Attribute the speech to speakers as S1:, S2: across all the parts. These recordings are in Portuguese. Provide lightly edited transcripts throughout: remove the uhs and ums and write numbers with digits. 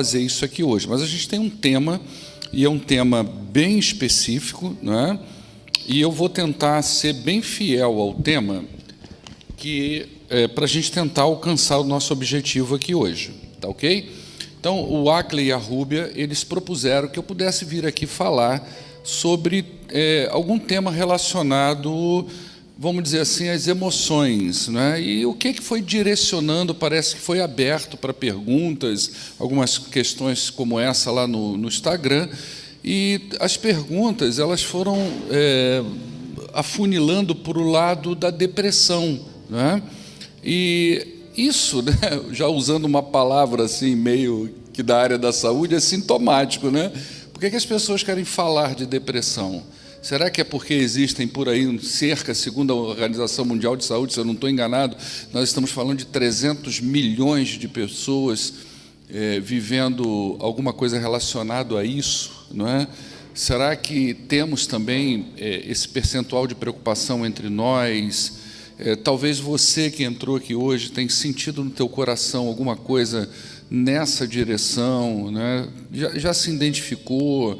S1: fazer isso aqui hoje, mas a gente tem um tema, e é um tema bem específico, né? E eu vou tentar ser bem fiel ao tema, para a gente tentar alcançar o nosso objetivo aqui hoje, tá ok? Então, o Ackley e a Rúbia, eles propuseram que eu pudesse vir aqui falar sobre algum tema relacionado, vamos dizer assim, às emoções, né? E o que foi direcionando, parece que foi aberto para perguntas, algumas questões como essa lá no Instagram, e as perguntas elas foram afunilando para o lado da depressão, né? E isso, né, já usando uma palavra assim meio que da área da saúde, é sintomático, né? Por que as pessoas querem falar de depressão? Será que é porque existem por aí cerca, segundo a Organização Mundial de Saúde, se eu não estou enganado, nós estamos falando de 300 milhões de pessoas vivendo alguma coisa relacionada a isso, não é? Será que temos também esse percentual de preocupação entre nós? Talvez você que entrou aqui hoje tenha sentido no teu coração alguma coisa nessa direção, né? Já se identificou,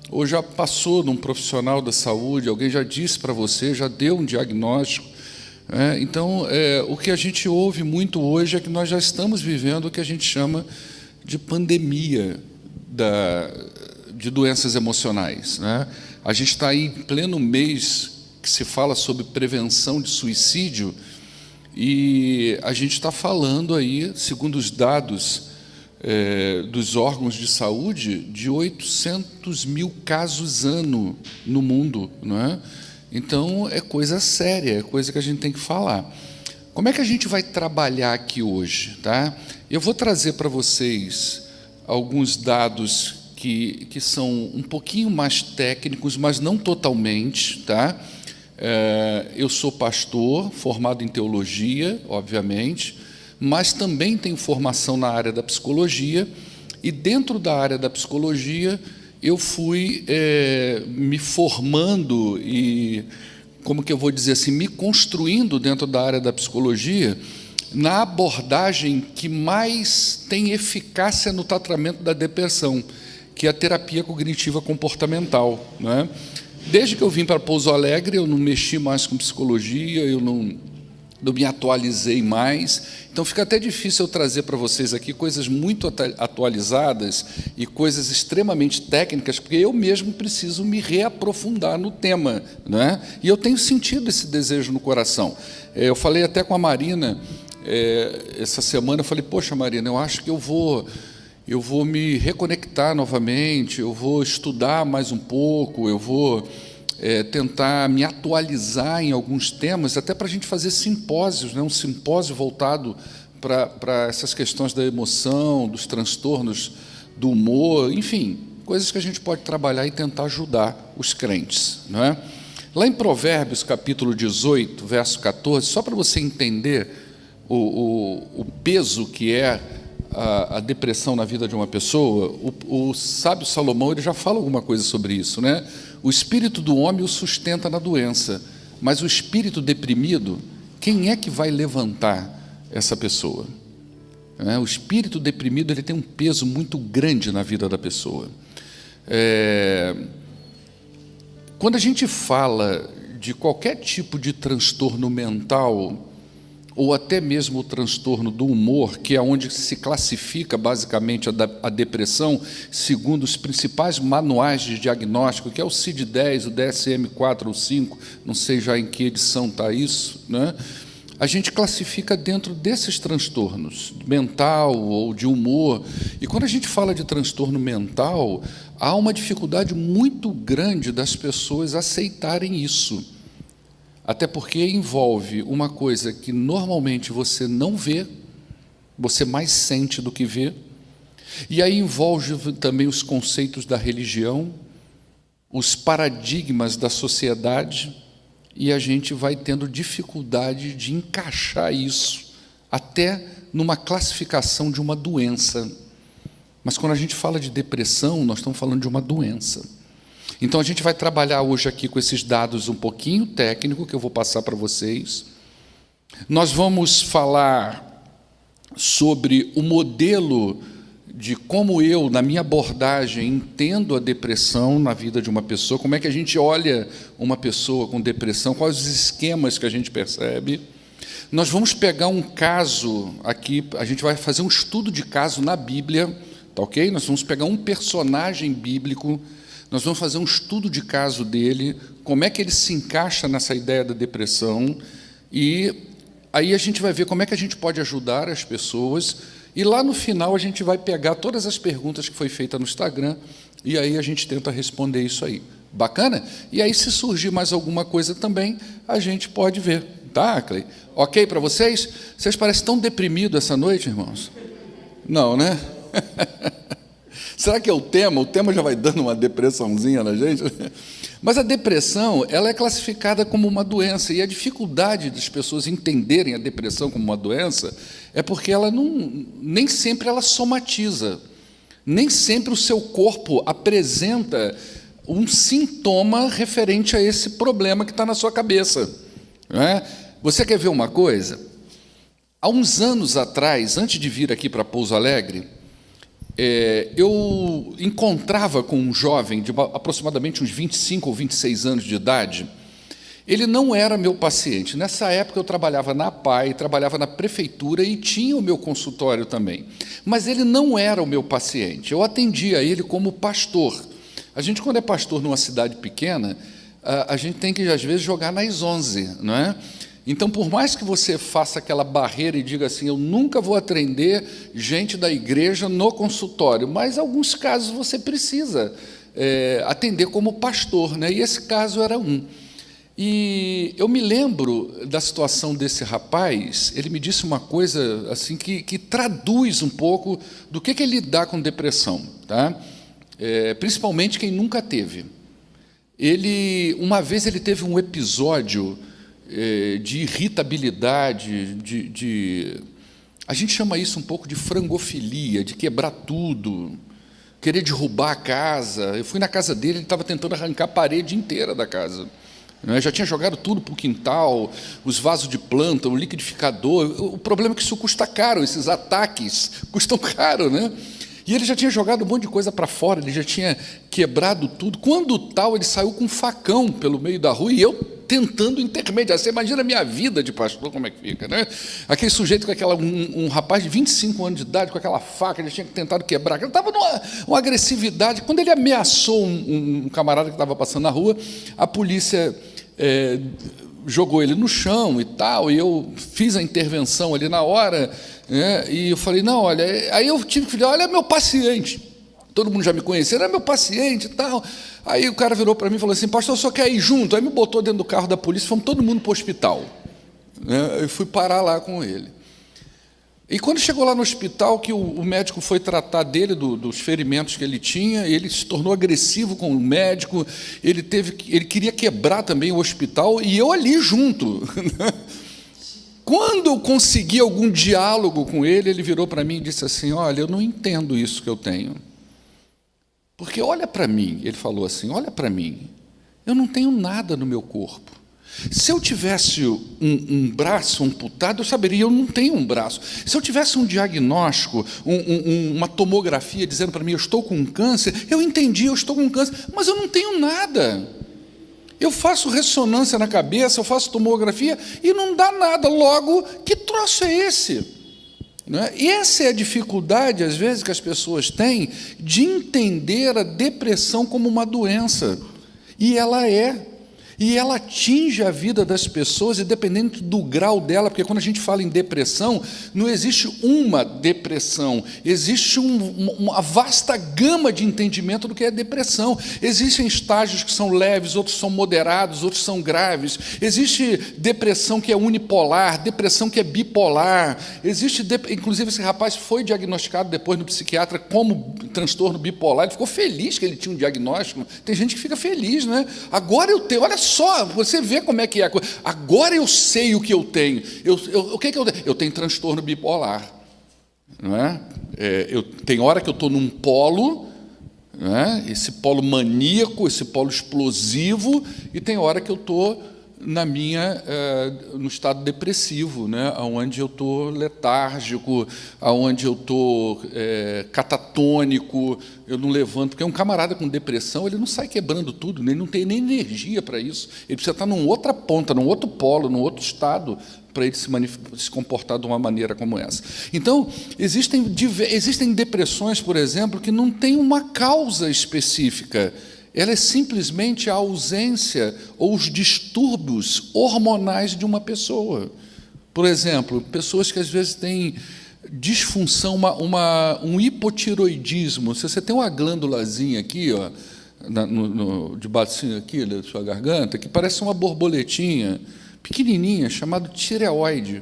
S1: ou já passou num profissional da saúde, alguém já disse para você, já deu um diagnóstico. Então, o que a gente ouve muito hoje é que nós já estamos vivendo o que a gente chama de pandemia de doenças emocionais, né? A gente está aí em pleno mês que se fala sobre prevenção de suicídio, e a gente está falando aí, segundo os dados dos órgãos de saúde, de 800 mil casos ano no mundo, não é? Então, é coisa séria, é coisa que a gente tem que falar. Como é que a gente vai trabalhar aqui hoje, tá? Eu vou trazer para vocês alguns dados que são um pouquinho mais técnicos, mas não totalmente, tá? Eu sou pastor, formado em teologia, obviamente, mas também tenho formação na área da psicologia, e dentro da área da psicologia eu fui me formando e, como que eu vou dizer assim, me construindo dentro da área da psicologia na abordagem que mais tem eficácia no tratamento da depressão, que é a terapia cognitiva comportamental, né? Desde que eu vim para Pouso Alegre, eu não mexi mais com psicologia, eu não me atualizei mais, então fica até difícil eu trazer para vocês aqui coisas muito atualizadas e coisas extremamente técnicas, porque eu mesmo preciso me reaprofundar no tema, né? E eu tenho sentido esse desejo no coração. Eu falei até com a Marina, essa semana, eu falei, poxa, Marina, eu acho que eu vou me reconectar novamente, eu vou estudar mais um pouco, eu vou tentar me atualizar em alguns temas, até para a gente fazer simpósios, né? Um simpósio voltado para essas questões da emoção, dos transtornos do humor, enfim, coisas que a gente pode trabalhar e tentar ajudar os crentes, não é? Lá em Provérbios, capítulo 18, verso 14, só para você entender o peso que é a depressão na vida de uma pessoa, o sábio Salomão ele já fala alguma coisa sobre isso, né? O espírito do homem o sustenta na doença, mas o espírito deprimido, quem é que vai levantar essa pessoa? O espírito deprimido ele tem um peso muito grande na vida da pessoa. Quando a gente fala de qualquer tipo de transtorno mental, ou até mesmo o transtorno do humor, que é onde se classifica basicamente a depressão, segundo os principais manuais de diagnóstico, que é o CID-10, o DSM-4 ou 5, não sei já em que edição está isso, né? A gente classifica dentro desses transtornos, mental ou de humor. E quando a gente fala de transtorno mental, há uma dificuldade muito grande das pessoas aceitarem isso. Até porque envolve uma coisa que normalmente você não vê, você mais sente do que vê, e aí envolve também os conceitos da religião, os paradigmas da sociedade, e a gente vai tendo dificuldade de encaixar isso até numa classificação de uma doença. Mas quando a gente fala de depressão, nós estamos falando de uma doença. Então, a gente vai trabalhar hoje aqui com esses dados um pouquinho técnicos, que eu vou passar para vocês. Nós vamos falar sobre o modelo de como eu, na minha abordagem, entendo a depressão na vida de uma pessoa, como é que a gente olha uma pessoa com depressão, quais os esquemas que a gente percebe. Nós vamos pegar um caso aqui, a gente vai fazer um estudo de caso na Bíblia, tá ok? Nós vamos pegar um personagem bíblico, nós vamos fazer um estudo de caso dele, como é que ele se encaixa nessa ideia da depressão, e aí a gente vai ver como é que a gente pode ajudar as pessoas, e lá no final a gente vai pegar todas as perguntas que foi feita no Instagram, e aí a gente tenta responder isso aí. Bacana? E aí, se surgir mais alguma coisa também, a gente pode ver. Tá, Clay? Ok para vocês? Vocês parecem tão deprimidos essa noite, irmãos? Não, né? Será que é o tema? O tema já vai dando uma depressãozinha na gente? Mas a depressão, ela é classificada como uma doença, e a dificuldade das pessoas entenderem a depressão como uma doença é porque ela nem sempre ela somatiza, nem sempre o seu corpo apresenta um sintoma referente a esse problema que está na sua cabeça. Não é? Você quer ver uma coisa? Há uns anos atrás, antes de vir aqui para Pouso Alegre, eu encontrava com um jovem de aproximadamente uns 25 ou 26 anos de idade. Ele não era meu paciente. Nessa época eu trabalhava na APAI, trabalhava na prefeitura e tinha o meu consultório também. Mas ele não era o meu paciente. Eu atendia ele como pastor. A gente, quando é pastor numa cidade pequena, a gente tem que, às vezes, jogar nas 11, não é? Então, por mais que você faça aquela barreira e diga assim, eu nunca vou atender gente da igreja no consultório, mas, em alguns casos, você precisa atender como pastor, né? E esse caso era um. E eu me lembro da situação desse rapaz, ele me disse uma coisa assim que traduz um pouco do que é lidar com depressão, tá? Principalmente quem nunca teve. Uma vez ele teve um episódio de irritabilidade, a gente chama isso um pouco de frangofilia, de quebrar tudo, querer derrubar a casa. Eu fui na casa dele, ele estava tentando arrancar a parede inteira da casa. Já tinha jogado tudo para o quintal, os vasos de planta, o liquidificador. O problema é que isso custa caro, esses ataques custam caro, né? E ele já tinha jogado um monte de coisa para fora, ele já tinha quebrado tudo. Quando tal, ele saiu com um facão pelo meio da rua e eu tentando intermediar. Você imagina a minha vida de pastor, como é que fica, né? Aquele sujeito com um rapaz de 25 anos de idade, com aquela faca, ele tinha tentado quebrar. Ele estava numa agressividade. Quando ele ameaçou um camarada que estava passando na rua, a polícia jogou ele no chão e tal, e eu fiz a intervenção ali na hora, né? E eu falei, não, olha, aí eu tive que falar, olha, é meu paciente. Todo mundo já me conhecia, era meu paciente e tal. Aí o cara virou para mim e falou assim, pastor, o senhor quer ir junto? Aí me botou dentro do carro da polícia, fomos todo mundo para o hospital. Eu fui parar lá com ele. E quando chegou lá no hospital, que o médico foi tratar dele, dos ferimentos que ele tinha, ele se tornou agressivo com o médico, ele queria quebrar também o hospital, e eu ali junto. Quando eu consegui algum diálogo com ele, ele virou para mim e disse assim, olha, eu não entendo isso que eu tenho. Porque olha para mim, ele falou assim, olha para mim, eu não tenho nada no meu corpo. Se eu tivesse um braço amputado, eu saberia, eu não tenho um braço. Se eu tivesse um diagnóstico, uma tomografia dizendo para mim, eu estou com câncer, eu entendi, eu estou com câncer, mas eu não tenho nada. Eu faço ressonância na cabeça, eu faço tomografia e não dá nada. Logo, que troço é esse? Não é? E essa é a dificuldade, às vezes, que as pessoas têm de entender a depressão como uma doença. E ela é. E ela atinge a vida das pessoas, independente do grau dela, porque quando a gente fala em depressão, não existe uma depressão, existe uma vasta gama de entendimento do que é depressão. Existem estágios que são leves, outros são moderados, outros são graves. Existe depressão que é unipolar, depressão que é bipolar. Inclusive, esse rapaz foi diagnosticado depois no psiquiatra como transtorno bipolar. Ele ficou feliz que ele tinha um diagnóstico. Tem gente que fica feliz, né? Agora eu tenho, olha só, você vê como é que é a coisa. Agora eu sei o que eu tenho. O que eu tenho? Eu tenho transtorno bipolar. Não é? Tem hora que eu estou num polo, não é? Esse polo maníaco, esse polo explosivo, e tem hora que eu estou no estado depressivo, né? Onde eu estou letárgico, onde eu estou catatônico, eu não levanto, porque um camarada com depressão, ele não sai quebrando tudo, ele não tem nem energia para isso, ele precisa estar numa outra ponta, num outro polo, num outro estado, para ele se comportar de uma maneira como essa. Então, existem depressões, por exemplo, que não têm uma causa específica. Ela é simplesmente a ausência ou os distúrbios hormonais de uma pessoa. Por exemplo, pessoas que às vezes têm disfunção, um hipotiroidismo. Se você tem uma glândulazinha aqui, ó, debaixo aqui da sua garganta, que parece uma borboletinha pequenininha, chamada tireoide.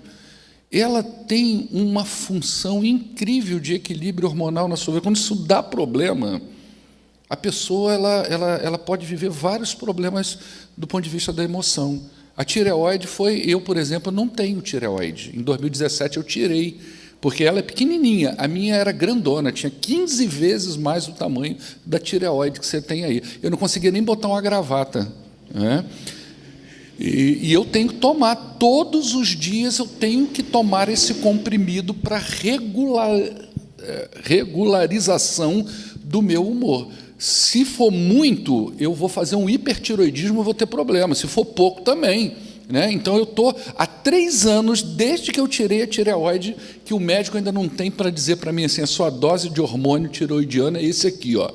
S1: Ela tem uma função incrível de equilíbrio hormonal na sua vida. Quando isso dá problema, a pessoa ela pode viver vários problemas do ponto de vista da emoção. A tireoide eu, por exemplo, não tenho tireoide. Em 2017 eu tirei, porque ela é pequenininha. A minha era grandona, tinha 15 vezes mais o tamanho da tireoide que você tem aí. Eu não conseguia nem botar uma gravata, né? E eu tenho que tomar, todos os dias eu tenho que tomar esse comprimido para regularização do meu humor. Se for muito, eu vou fazer um hipertiroidismo, eu vou ter problema. Se for pouco, também, né? Então, eu estou há 3 anos, desde que eu tirei a tireoide, que o médico ainda não tem para dizer para mim assim, a sua dose de hormônio tiroidiano é esse aqui, ó.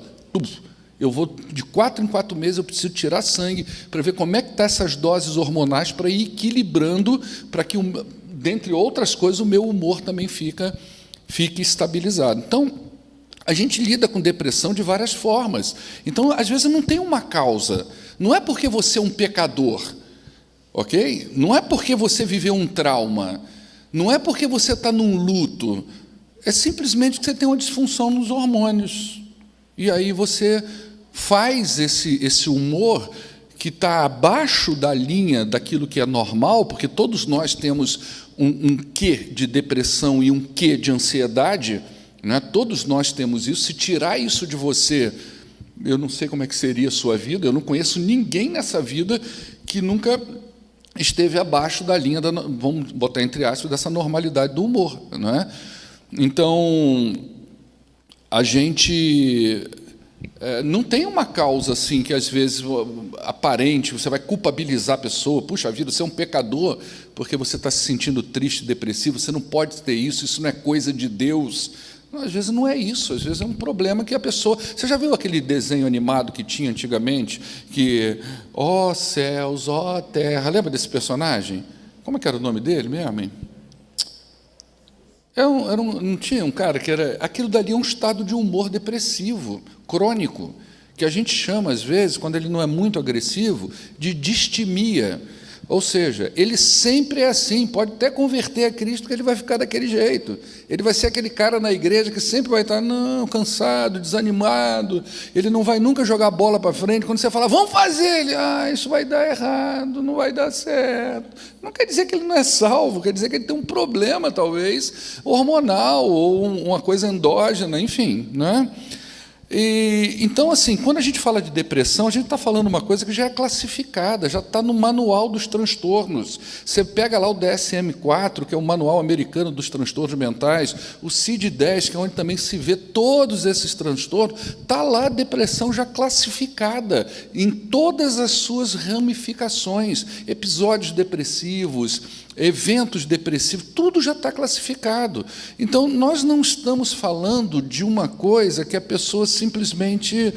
S1: Eu vou, de 4 em 4 meses, eu preciso tirar sangue para ver como é que estão essas doses hormonais para ir equilibrando, para que, dentre outras coisas, o meu humor também fique estabilizado. Então, a gente lida com depressão de várias formas. Então, às vezes, não tem uma causa. Não é porque você é um pecador, ok? Não é porque você viveu um trauma. Não é porque você está num luto. É simplesmente que você tem uma disfunção nos hormônios. E aí você faz esse humor que está abaixo da linha daquilo que é normal, porque todos nós temos um quê de depressão e um quê de ansiedade, né? Todos nós temos isso. Se tirar isso de você, eu não sei como é que seria a sua vida, eu não conheço ninguém nessa vida que nunca esteve abaixo da linha, vamos botar entre aspas, dessa normalidade do humor, né? Então, a gente não tem uma causa assim que, às vezes, aparente, você vai culpabilizar a pessoa, puxa vida, você é um pecador porque você está se sentindo triste, depressivo, você não pode ter isso não é coisa de Deus. Não, às vezes não é isso, às vezes é um problema que a pessoa... Você já viu aquele desenho animado que tinha antigamente, que, ó céus, ó terra, lembra desse personagem? Como é que era o nome dele mesmo, hein? Não tinha um cara que era... Aquilo dali é um estado de humor depressivo, crônico, que a gente chama, às vezes, quando ele não é muito agressivo, de distimia. Ou seja, ele sempre é assim, pode até converter a Cristo, que ele vai ficar daquele jeito. Ele vai ser aquele cara na igreja que sempre vai estar cansado, desanimado, ele não vai nunca jogar a bola para frente. Quando você fala, vamos fazer, ele, isso vai dar errado, não vai dar certo. Não quer dizer que ele não é salvo, quer dizer que ele tem um problema, talvez, hormonal, ou uma coisa endógena, enfim, né? Então, assim, quando a gente fala de depressão, a gente está falando uma coisa que já é classificada, já está no manual dos transtornos. Você pega lá o DSM-4, que é o Manual Americano dos Transtornos Mentais, o CID-10, que é onde também se vê todos esses transtornos, está lá a depressão já classificada em todas as suas ramificações, episódios depressivos, eventos depressivos, tudo já está classificado. Então, nós não estamos falando de uma coisa que a pessoa simplesmente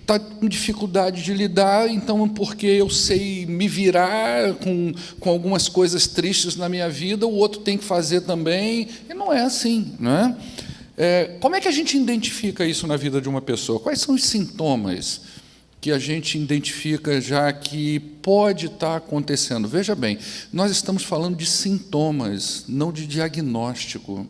S1: está com dificuldade de lidar, então, porque eu sei me virar com algumas coisas tristes na minha vida, o outro tem que fazer também, e não é assim, não é? Como é que a gente identifica isso na vida de uma pessoa? Quais são os sintomas que a gente identifica já que pode estar acontecendo? Veja bem, nós estamos falando de sintomas, não de diagnóstico,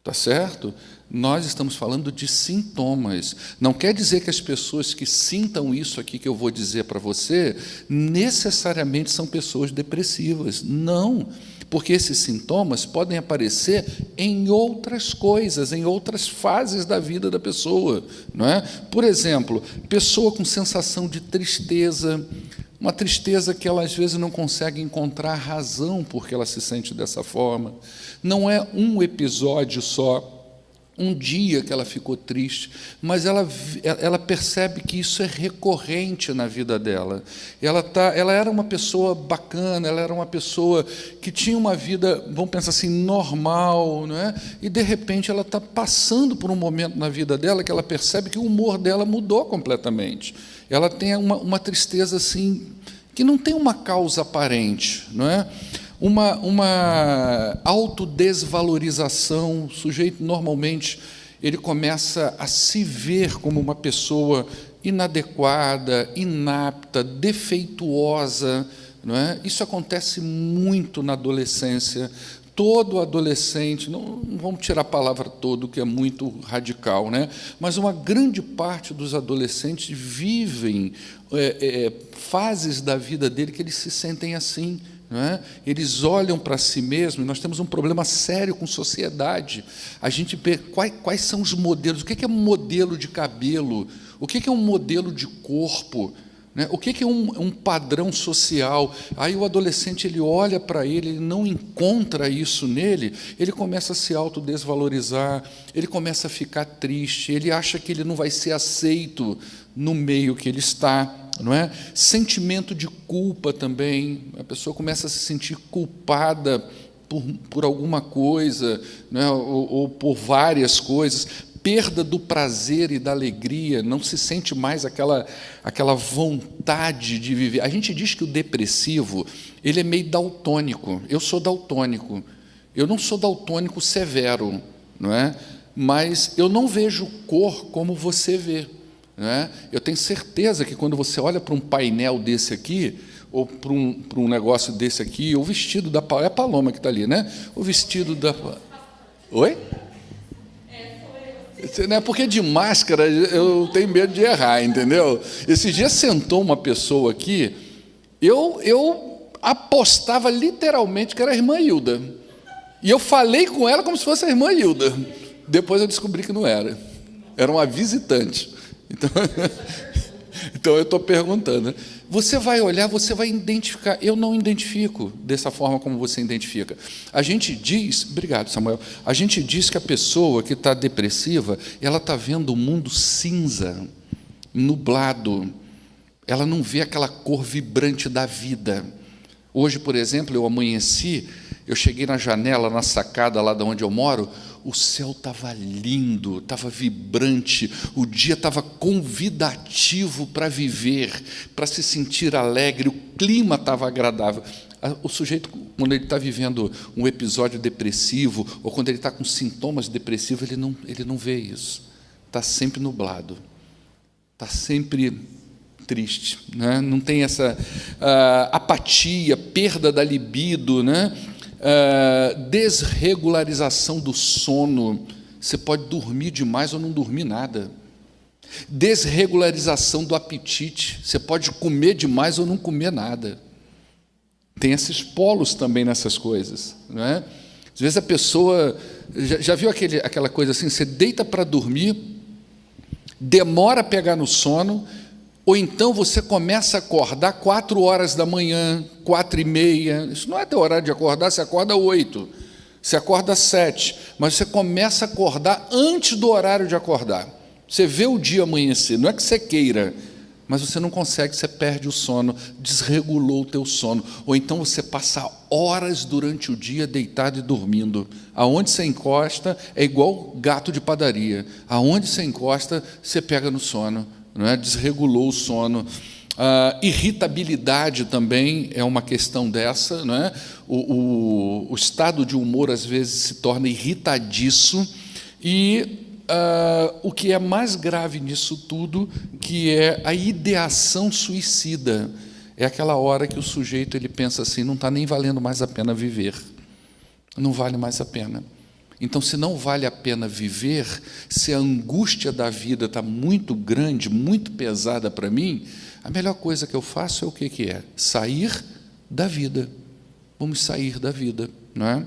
S1: tá certo? Nós estamos falando de sintomas. Não quer dizer que as pessoas que sintam isso aqui que eu vou dizer para você, necessariamente são pessoas depressivas. Não, porque esses sintomas podem aparecer em outras coisas, em outras fases da vida da pessoa, não é? Por exemplo, pessoa com sensação de tristeza, uma tristeza que ela às vezes não consegue encontrar razão porque ela se sente dessa forma. Não é um episódio só, um dia que ela ficou triste, mas ela percebe que isso é recorrente na vida dela. Ela era uma pessoa bacana, ela era uma pessoa que tinha uma vida, vamos pensar assim, normal, não é? E, de repente, ela está passando por um momento na vida dela que ela percebe que o humor dela mudou completamente. Ela tem uma tristeza assim, que não tem uma causa aparente, não é? Uma autodesvalorização. O sujeito, normalmente, ele começa a se ver como uma pessoa inadequada, inapta, defeituosa, não é? Isso acontece muito na adolescência. Todo adolescente, não vamos tirar a palavra todo, que é muito radical, né? Mas uma grande parte dos adolescentes vivem fases da vida dele que eles se sentem assim, não é? Eles olham para si mesmos. Nós temos um problema sério com sociedade. A gente vê quais são os modelos. O que é um modelo de cabelo? O que é um modelo de corpo? Né? O que é um padrão social? Aí o adolescente, ele olha para ele não encontra isso nele, ele começa a se autodesvalorizar, ele começa a ficar triste, ele acha que ele não vai ser aceito no meio que ele está, não é? Sentimento de culpa também, a pessoa começa a se sentir culpada por alguma coisa, não é? Ou por várias coisas. Perda do prazer e da alegria, não se sente mais aquela vontade de viver. A gente diz que o depressivo, ele é meio daltônico. Eu sou daltônico. Eu não sou daltônico severo, não é? Mas eu não vejo cor como você vê, não é? Eu tenho certeza que quando você olha para um painel desse aqui, ou para um negócio desse aqui, o vestido da Paloma, é a Paloma que está ali, né? O vestido da... Oi? Porque de máscara eu tenho medo de errar, entendeu? Esse dia sentou uma pessoa aqui, eu apostava literalmente que era a irmã Hilda. E eu falei com ela como se fosse a irmã Hilda. Depois eu descobri que não era. Era uma visitante. Então eu estou perguntando, né? Você vai olhar, você vai identificar. Eu não identifico dessa forma como você identifica. A gente diz, obrigado, Samuel, a gente diz que a pessoa que está depressiva, ela está vendo o mundo cinza, nublado, ela não vê aquela cor vibrante da vida. Hoje, por exemplo, eu amanheci, eu cheguei na janela, na sacada lá de onde eu moro, o céu estava lindo, estava vibrante, o dia estava convidativo para viver, para se sentir alegre, o clima estava agradável. O sujeito, quando ele está vivendo um episódio depressivo, ou quando ele está com sintomas depressivos, ele não vê isso. Está sempre nublado, está sempre triste, né? Não tem essa apatia, perda da libido, né? Desregularização do sono. Você pode dormir demais ou não dormir nada. Desregularização do apetite. Você pode comer demais ou não comer nada. Tem esses polos também nessas coisas, não é? Às vezes a pessoa já viu aquela coisa assim, você deita para dormir, demora a pegar no sono, ou então você começa a acordar 4 horas da manhã, 4h30. Isso não é teu horário de acordar, você acorda 8, você acorda 7, mas você começa a acordar antes do horário de acordar. Você vê o dia amanhecer, não é que você queira, mas você não consegue, você perde o sono, desregulou o teu sono. Ou então você passa horas durante o dia deitado e dormindo. Aonde você encosta é igual gato de padaria. Aonde você encosta, você pega no sono. Não é? Desregulou o sono. Irritabilidade também é uma questão dessa, não é? O estado de humor às vezes se torna irritadiço e o que é mais grave nisso tudo, que é a ideação suicida. É aquela hora que o sujeito ele pensa assim, não está nem valendo mais a pena viver, não vale mais a pena. Então, se não vale a pena viver, se a angústia da vida está muito grande, muito pesada para mim, a melhor coisa que eu faço é o que é? Sair da vida. Vamos sair da vida, não é?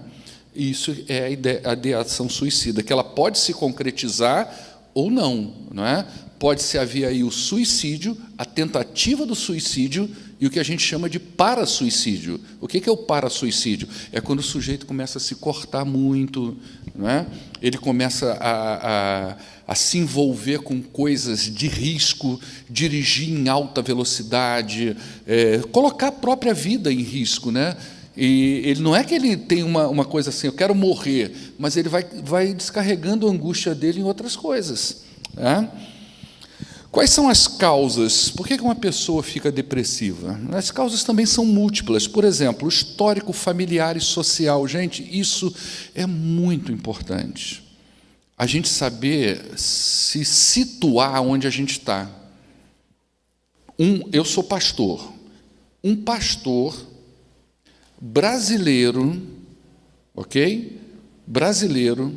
S1: Isso é a ideação suicida, que ela pode se concretizar ou não, não é? Pode-se haver aí o suicídio, a tentativa do suicídio, e o que a gente chama de parasuicídio. O que é o parasuicídio? É quando o sujeito começa a se cortar muito, não é? Ele começa a se envolver com coisas de risco, dirigir em alta velocidade, colocar a própria vida em risco, né? E ele não é que ele tem uma coisa assim, eu quero morrer, mas ele vai descarregando a angústia dele em outras coisas, né? Quais são as causas? Por que uma pessoa fica depressiva? As causas também são múltiplas. Por exemplo, o histórico familiar e social. Gente, isso é muito importante. A gente saber se situar onde a gente está. Eu sou pastor. Um pastor brasileiro, ok? Brasileiro,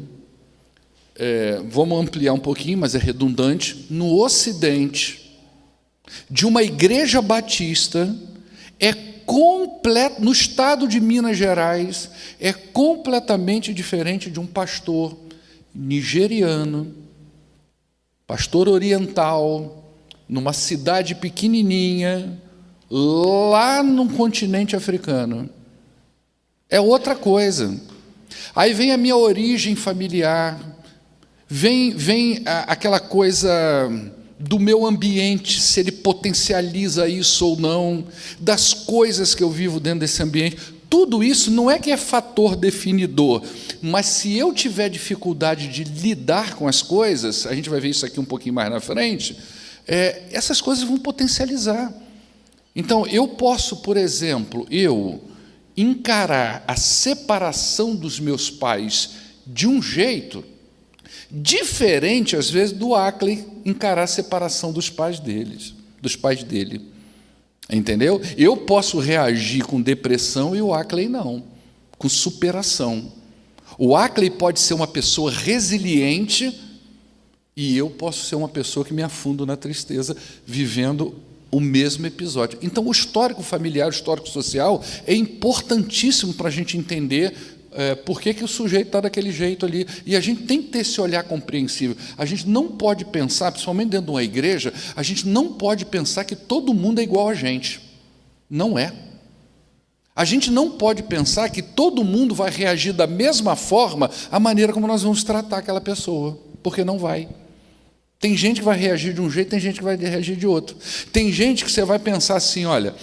S1: vamos ampliar um pouquinho, mas é redundante, no Ocidente, de uma igreja batista, no estado de Minas Gerais, é completamente diferente de um pastor nigeriano, pastor oriental, numa cidade pequenininha, lá no continente africano. É outra coisa. Aí vem a minha origem familiar, vem aquela coisa do meu ambiente, se ele potencializa isso ou não, das coisas que eu vivo dentro desse ambiente. Tudo isso não é que é fator definidor, mas se eu tiver dificuldade de lidar com as coisas, a gente vai ver isso aqui um pouquinho mais na frente, essas coisas vão potencializar. Então, eu posso, por exemplo, encarar a separação dos meus pais de um jeito diferente, às vezes, do Ackley encarar a separação dos pais dele. Entendeu? Eu posso reagir com depressão e o Ackley não, com superação. O Ackley pode ser uma pessoa resiliente e eu posso ser uma pessoa que me afundo na tristeza, vivendo o mesmo episódio. Então, o histórico familiar, o histórico social é importantíssimo para a gente entender por que o sujeito está daquele jeito ali. E a gente tem que ter esse olhar compreensível. A gente não pode pensar, principalmente dentro de uma igreja, a gente não pode pensar que todo mundo é igual a gente. Não é. A gente não pode pensar que todo mundo vai reagir da mesma forma à maneira como nós vamos tratar aquela pessoa, porque não vai. Tem gente que vai reagir de um jeito, tem gente que vai reagir de outro. Tem gente que você vai pensar assim, olha,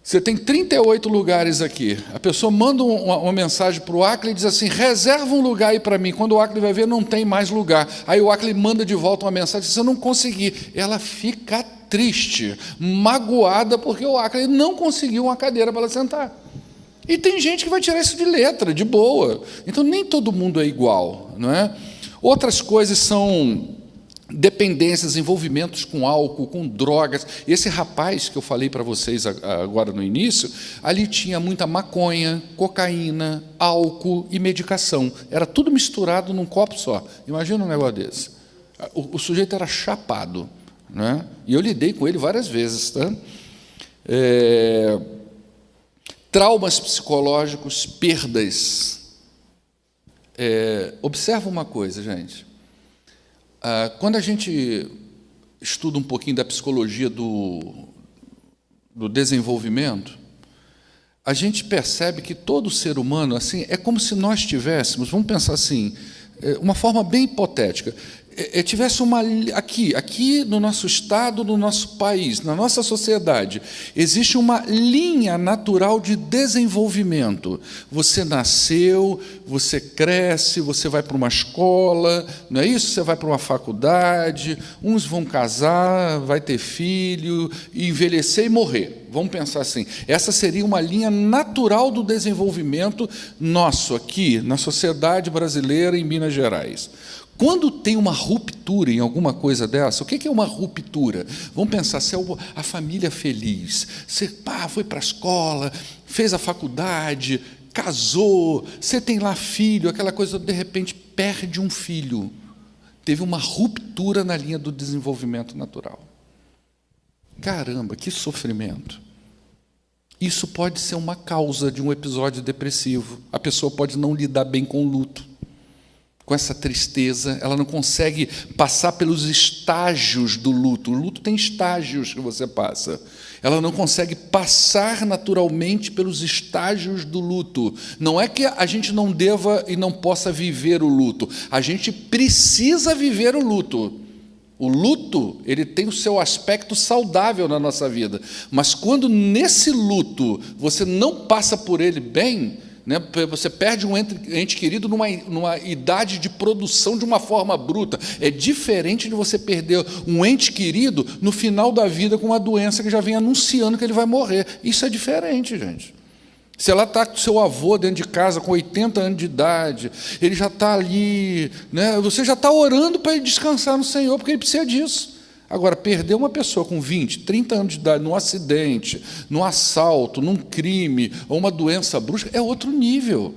S1: você tem 38 lugares aqui. A pessoa manda uma mensagem para o Ackley e diz assim, reserva um lugar aí para mim. Quando o Ackley vai ver, não tem mais lugar. Aí o Ackley manda de volta uma mensagem e diz, eu não consegui. Ela fica triste, magoada, porque o Ackley não conseguiu uma cadeira para ela sentar. E tem gente que vai tirar isso de letra, de boa. Então, nem todo mundo é igual, não é? Outras coisas são dependências, envolvimentos com álcool, com drogas. Esse rapaz que eu falei para vocês agora no início, ali tinha muita maconha, cocaína, álcool e medicação. Era tudo misturado num copo só. Imagina um negócio desse. O sujeito era chapado, né? E eu lidei com ele várias vezes. Tá? Traumas psicológicos, perdas. Observa uma coisa, gente. Quando a gente estuda um pouquinho da psicologia do desenvolvimento, a gente percebe que todo ser humano assim, é como se nós tivéssemos, vamos pensar assim, uma forma bem hipotética, tivesse aqui no nosso estado, no nosso país, na nossa sociedade, existe uma linha natural de desenvolvimento. Você nasceu, você cresce, você vai para uma escola, não é isso? Você vai para uma faculdade, uns vão casar, vai ter filho, envelhecer e morrer. Vamos pensar assim, essa seria uma linha natural do desenvolvimento nosso aqui, na sociedade brasileira, em Minas Gerais. Quando tem uma ruptura em alguma coisa dessa, o que é uma ruptura? Vamos pensar, se é a família feliz, você foi para a escola, fez a faculdade, casou, você tem lá filho, aquela coisa, de repente perde um filho. Teve uma ruptura na linha do desenvolvimento natural. Caramba, que sofrimento. Isso pode ser uma causa de um episódio depressivo. A pessoa pode não lidar bem com o luto. com essa tristeza, ela não consegue passar pelos estágios do luto. O luto tem estágios que você passa. Ela não consegue passar naturalmente pelos estágios do luto. Não é que a gente não deva e não possa viver o luto. A gente precisa viver o luto. O luto, ele tem o seu aspecto saudável na nossa vida. Mas quando nesse luto você não passa por ele bem, né, você perde um ente querido numa idade de produção de uma forma bruta. É diferente de você perder um ente querido no final da vida com uma doença que já vem anunciando que ele vai morrer. Isso é diferente, gente. Se ela está com seu avô dentro de casa com 80 anos de idade, ele já está ali, né, você já está orando para ele descansar no Senhor, porque ele precisa disso. Agora, perder uma pessoa com 20, 30 anos de idade num acidente, num assalto, num crime, ou uma doença brusca, é outro nível.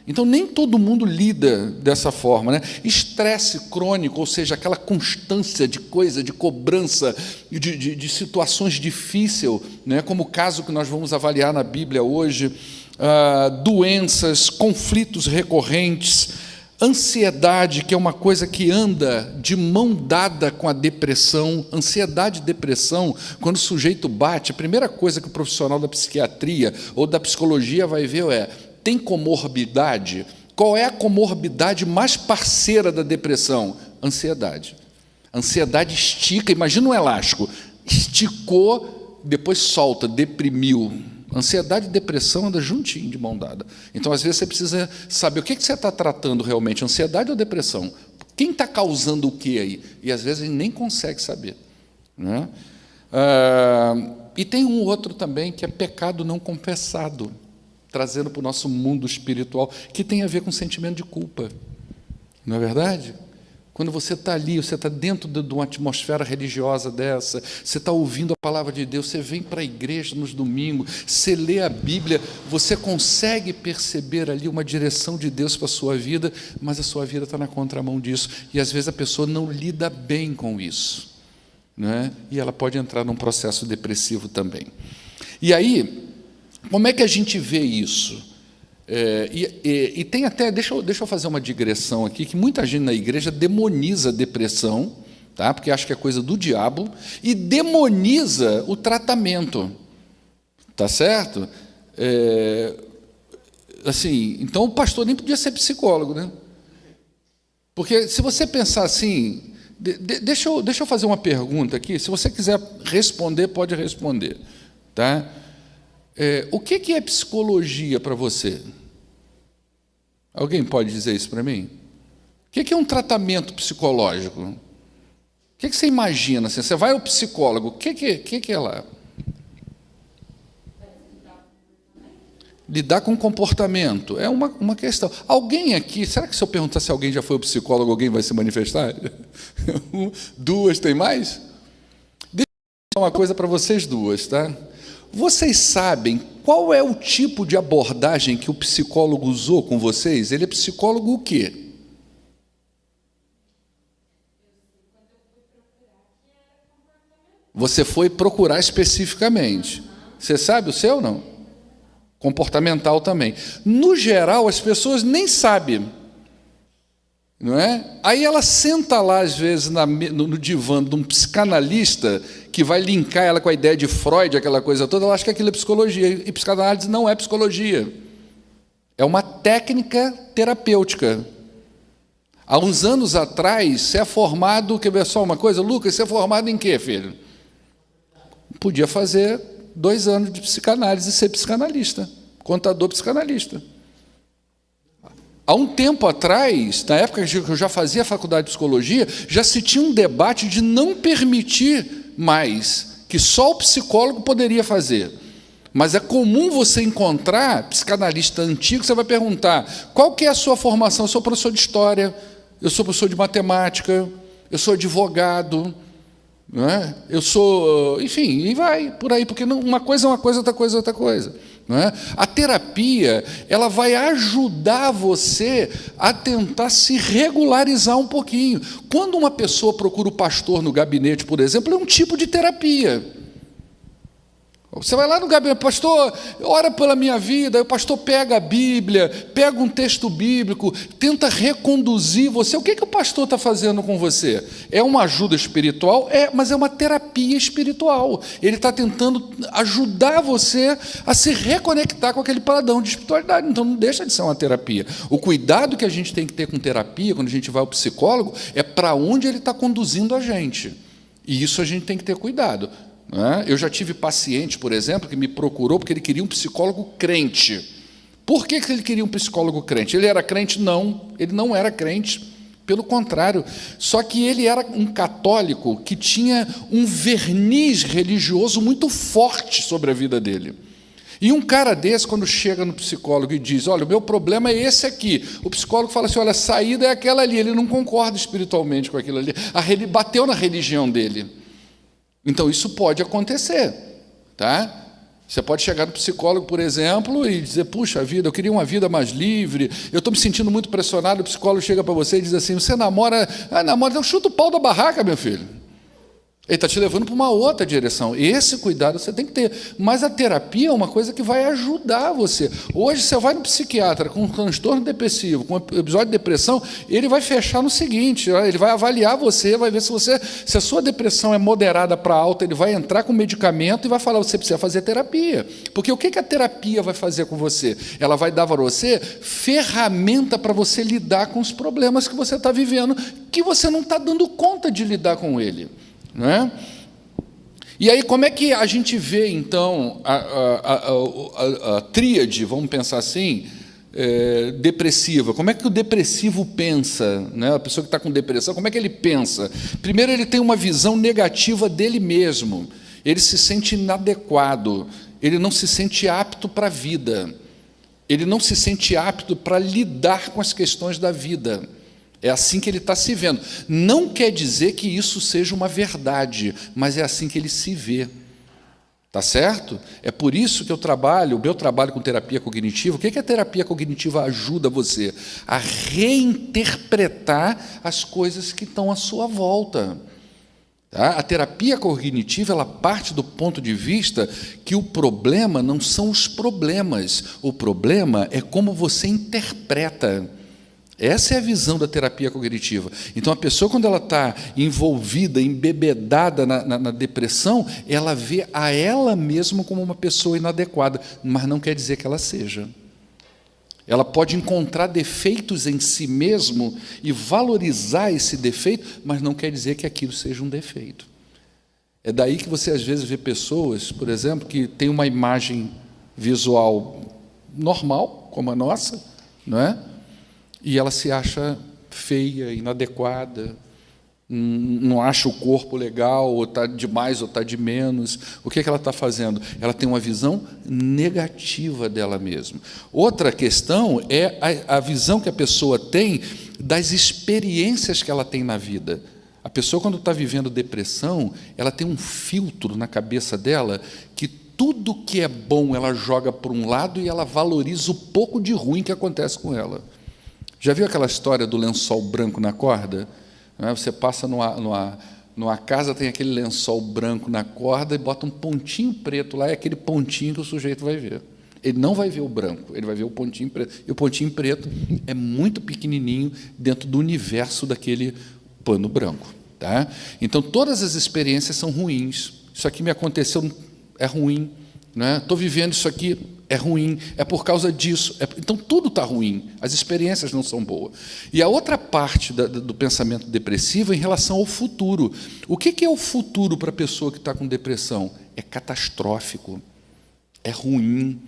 S1: Então, nem todo mundo lida dessa forma, né? Estresse crônico, ou seja, aquela constância de coisa, de cobrança, de situações difíceis, né? Como o caso que nós vamos avaliar na Bíblia hoje, doenças, conflitos recorrentes, ansiedade, que é uma coisa que anda de mão dada com a depressão. Ansiedade e depressão, quando o sujeito bate, a primeira coisa que o profissional da psiquiatria ou da psicologia vai ver é: tem comorbidade? Qual é a comorbidade mais parceira da depressão? Ansiedade. Ansiedade estica, imagina um elástico, esticou, depois solta, deprimiu. Ansiedade e depressão andam juntinho, de mão dada. Então, às vezes, você precisa saber o que você está tratando realmente, ansiedade ou depressão? Quem está causando o que aí? E, às vezes, a gente nem consegue saber, né? E tem um outro também, que é pecado não confessado, trazendo para o nosso mundo espiritual, que tem a ver com sentimento de culpa. Não é verdade? Quando você está ali, você está dentro de uma atmosfera religiosa dessa, você está ouvindo a palavra de Deus, você vem para a igreja nos domingos, você lê a Bíblia, você consegue perceber ali uma direção de Deus para a sua vida, mas a sua vida está na contramão disso. E, às vezes, a pessoa não lida bem com isso, né? E ela pode entrar num processo depressivo também. E aí, como é que a gente vê isso? E tem até, deixa eu fazer uma digressão aqui, que muita gente na igreja demoniza a depressão, tá? Porque acha que é coisa do diabo, e demoniza o tratamento, tá certo? Assim, então o pastor nem podia ser psicólogo, né? Porque se você pensar assim, deixa eu fazer uma pergunta aqui, se você quiser responder, pode responder, tá? O que é psicologia para você? Alguém pode dizer isso para mim? O que é um tratamento psicológico? O que você imagina? Assim, você vai ao psicólogo, o que é lá? Lidar com comportamento. É uma questão. Alguém aqui, será que se eu perguntar se alguém já foi ao psicólogo, alguém vai se manifestar? Duas, tem mais? Deixa eu falar uma coisa para vocês duas, tá? Vocês sabem qual é o tipo de abordagem que o psicólogo usou com vocês? Ele é psicólogo o quê? Você foi procurar especificamente. Você sabe o seu, não? Comportamental também. No geral, as pessoas nem sabem, não é? Aí ela senta lá, às vezes, no divã de um psicanalista que vai linkar ela com a ideia de Freud, aquela coisa toda, ela acha que aquilo é psicologia. E psicanálise não é psicologia. É uma técnica terapêutica. Há uns anos atrás, você é formado, quer ver só uma coisa? Lucas, você é formado em quê, filho? Podia fazer 2 anos de psicanálise e ser psicanalista, contador psicanalista. Há um tempo atrás, na época que eu já fazia a faculdade de psicologia, já se tinha um debate de não permitir mais, que só o psicólogo poderia fazer. Mas é comum você encontrar psicanalista antigo, você vai perguntar, qual que é a sua formação? Eu sou professor de história, eu sou professor de matemática, eu sou advogado, não é? Eu sou, enfim, e vai por aí, porque não, uma coisa é uma coisa, outra coisa é outra coisa. Não é? A terapia, ela vai ajudar você a tentar se regularizar um pouquinho. Quando uma pessoa procura o pastor no gabinete, por exemplo, é um tipo de terapia. Você vai lá no gabinete, pastor, ora pela minha vida, aí o pastor pega a Bíblia, pega um texto bíblico, tenta reconduzir você. O que o pastor está fazendo com você? É uma ajuda espiritual? Mas é uma terapia espiritual. Ele está tentando ajudar você a se reconectar com aquele padrão de espiritualidade. Então não deixa de ser uma terapia. O cuidado que a gente tem que ter com terapia, quando a gente vai ao psicólogo, é para onde ele está conduzindo a gente. E isso a gente tem que ter cuidado. Eu já tive paciente, por exemplo, que me procurou porque ele queria um psicólogo crente. Por que ele queria um psicólogo crente? Ele era crente? Não, ele não era crente, pelo contrário. Só que ele era um católico que tinha um verniz religioso muito forte sobre a vida dele. E um cara desse, quando chega no psicólogo e diz, olha, o meu problema é esse aqui, o psicólogo fala assim, olha, a saída é aquela ali, ele não concorda espiritualmente com aquilo ali, bateu na religião dele. Então, isso pode acontecer, tá? Você pode chegar no psicólogo, por exemplo, e dizer, puxa vida, eu queria uma vida mais livre, eu estou me sentindo muito pressionado, o psicólogo chega para você e diz assim, você namora, então chuta o pau da barraca, meu filho. Ele está te levando para uma outra direção. Esse cuidado você tem que ter. Mas a terapia é uma coisa que vai ajudar você. Hoje, você vai no psiquiatra com um transtorno depressivo, com um episódio de depressão, ele vai fechar no seguinte, ele vai avaliar você, vai ver se a sua depressão é moderada para alta, ele vai entrar com medicamento e vai falar, você precisa fazer terapia. Porque o que a terapia vai fazer com você? Ela vai dar para você ferramenta para você lidar com os problemas que você está vivendo, que você não está dando conta de lidar com ele. Não é? E aí, como é que a gente vê, então, a tríade, vamos pensar assim, depressiva? Como é que o depressivo pensa? Né? A pessoa que está com depressão, como é que ele pensa? Primeiro, ele tem uma visão negativa dele mesmo. Ele se sente inadequado. Ele não se sente apto para a vida. Ele não se sente apto para lidar com as questões da vida. É assim que ele está se vendo. Não quer dizer que isso seja uma verdade, mas é assim que ele se vê. Tá certo? É por isso que o meu trabalho com terapia cognitiva, o que a terapia cognitiva ajuda você? A reinterpretar as coisas que estão à sua volta. Tá? A terapia cognitiva, ela parte do ponto de vista que o problema não são os problemas, o problema é como você interpreta. Essa é a visão da terapia cognitiva. Então, a pessoa, quando ela está envolvida, embebedada na depressão, ela vê a ela mesma como uma pessoa inadequada, mas não quer dizer que ela seja. Ela pode encontrar defeitos em si mesmo e valorizar esse defeito, mas não quer dizer que aquilo seja um defeito. É daí que você, às vezes, vê pessoas, por exemplo, que têm uma imagem visual normal, como a nossa, não é? E ela se acha feia, inadequada, não acha o corpo legal, ou está de mais ou está de menos. O que ela está fazendo? Ela tem uma visão negativa dela mesma. Outra questão é a visão que a pessoa tem das experiências que ela tem na vida. A pessoa, quando está vivendo depressão, ela tem um filtro na cabeça dela que tudo que é bom ela joga por um lado e ela valoriza o pouco de ruim que acontece com ela. Já viu aquela história do lençol branco na corda? Você passa numa casa, tem aquele lençol branco na corda e bota um pontinho preto lá, é aquele pontinho que o sujeito vai ver. Ele não vai ver o branco, ele vai ver o pontinho preto. E o pontinho preto é muito pequenininho dentro do universo daquele pano branco. Tá? Então, todas as experiências são ruins. Isso aqui me aconteceu, é ruim. Estou vivendo isso aqui, é ruim, é por causa disso. Então, tudo está ruim, as experiências não são boas. E a outra parte do pensamento depressivo é em relação ao futuro. O que é o futuro para a pessoa que está com depressão? É catastrófico, é ruim,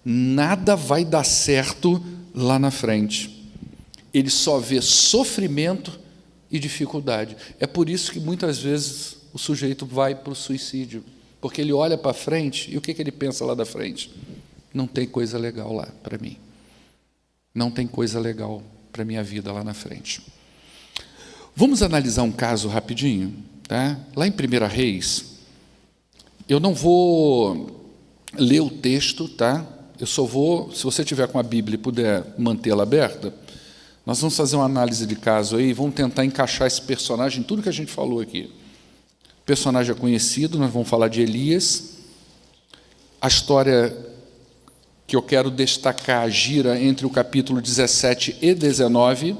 S1: nada vai dar certo lá na frente. Ele só vê sofrimento e dificuldade. É por isso que, muitas vezes, o sujeito vai para o suicídio. Porque ele olha para frente, e o que ele pensa lá da frente? Não tem coisa legal lá para mim. Não tem coisa legal para a minha vida lá na frente. Vamos analisar um caso rapidinho? Tá? Lá em 1 Reis, eu não vou ler o texto, tá? Eu só vou, se você tiver com a Bíblia e puder mantê-la aberta, nós vamos fazer uma análise de caso aí, vamos tentar encaixar esse personagem em tudo que a gente falou aqui. O personagem é conhecido, nós vamos falar de Elias, A história que eu quero destacar gira entre o capítulo 17 e 19,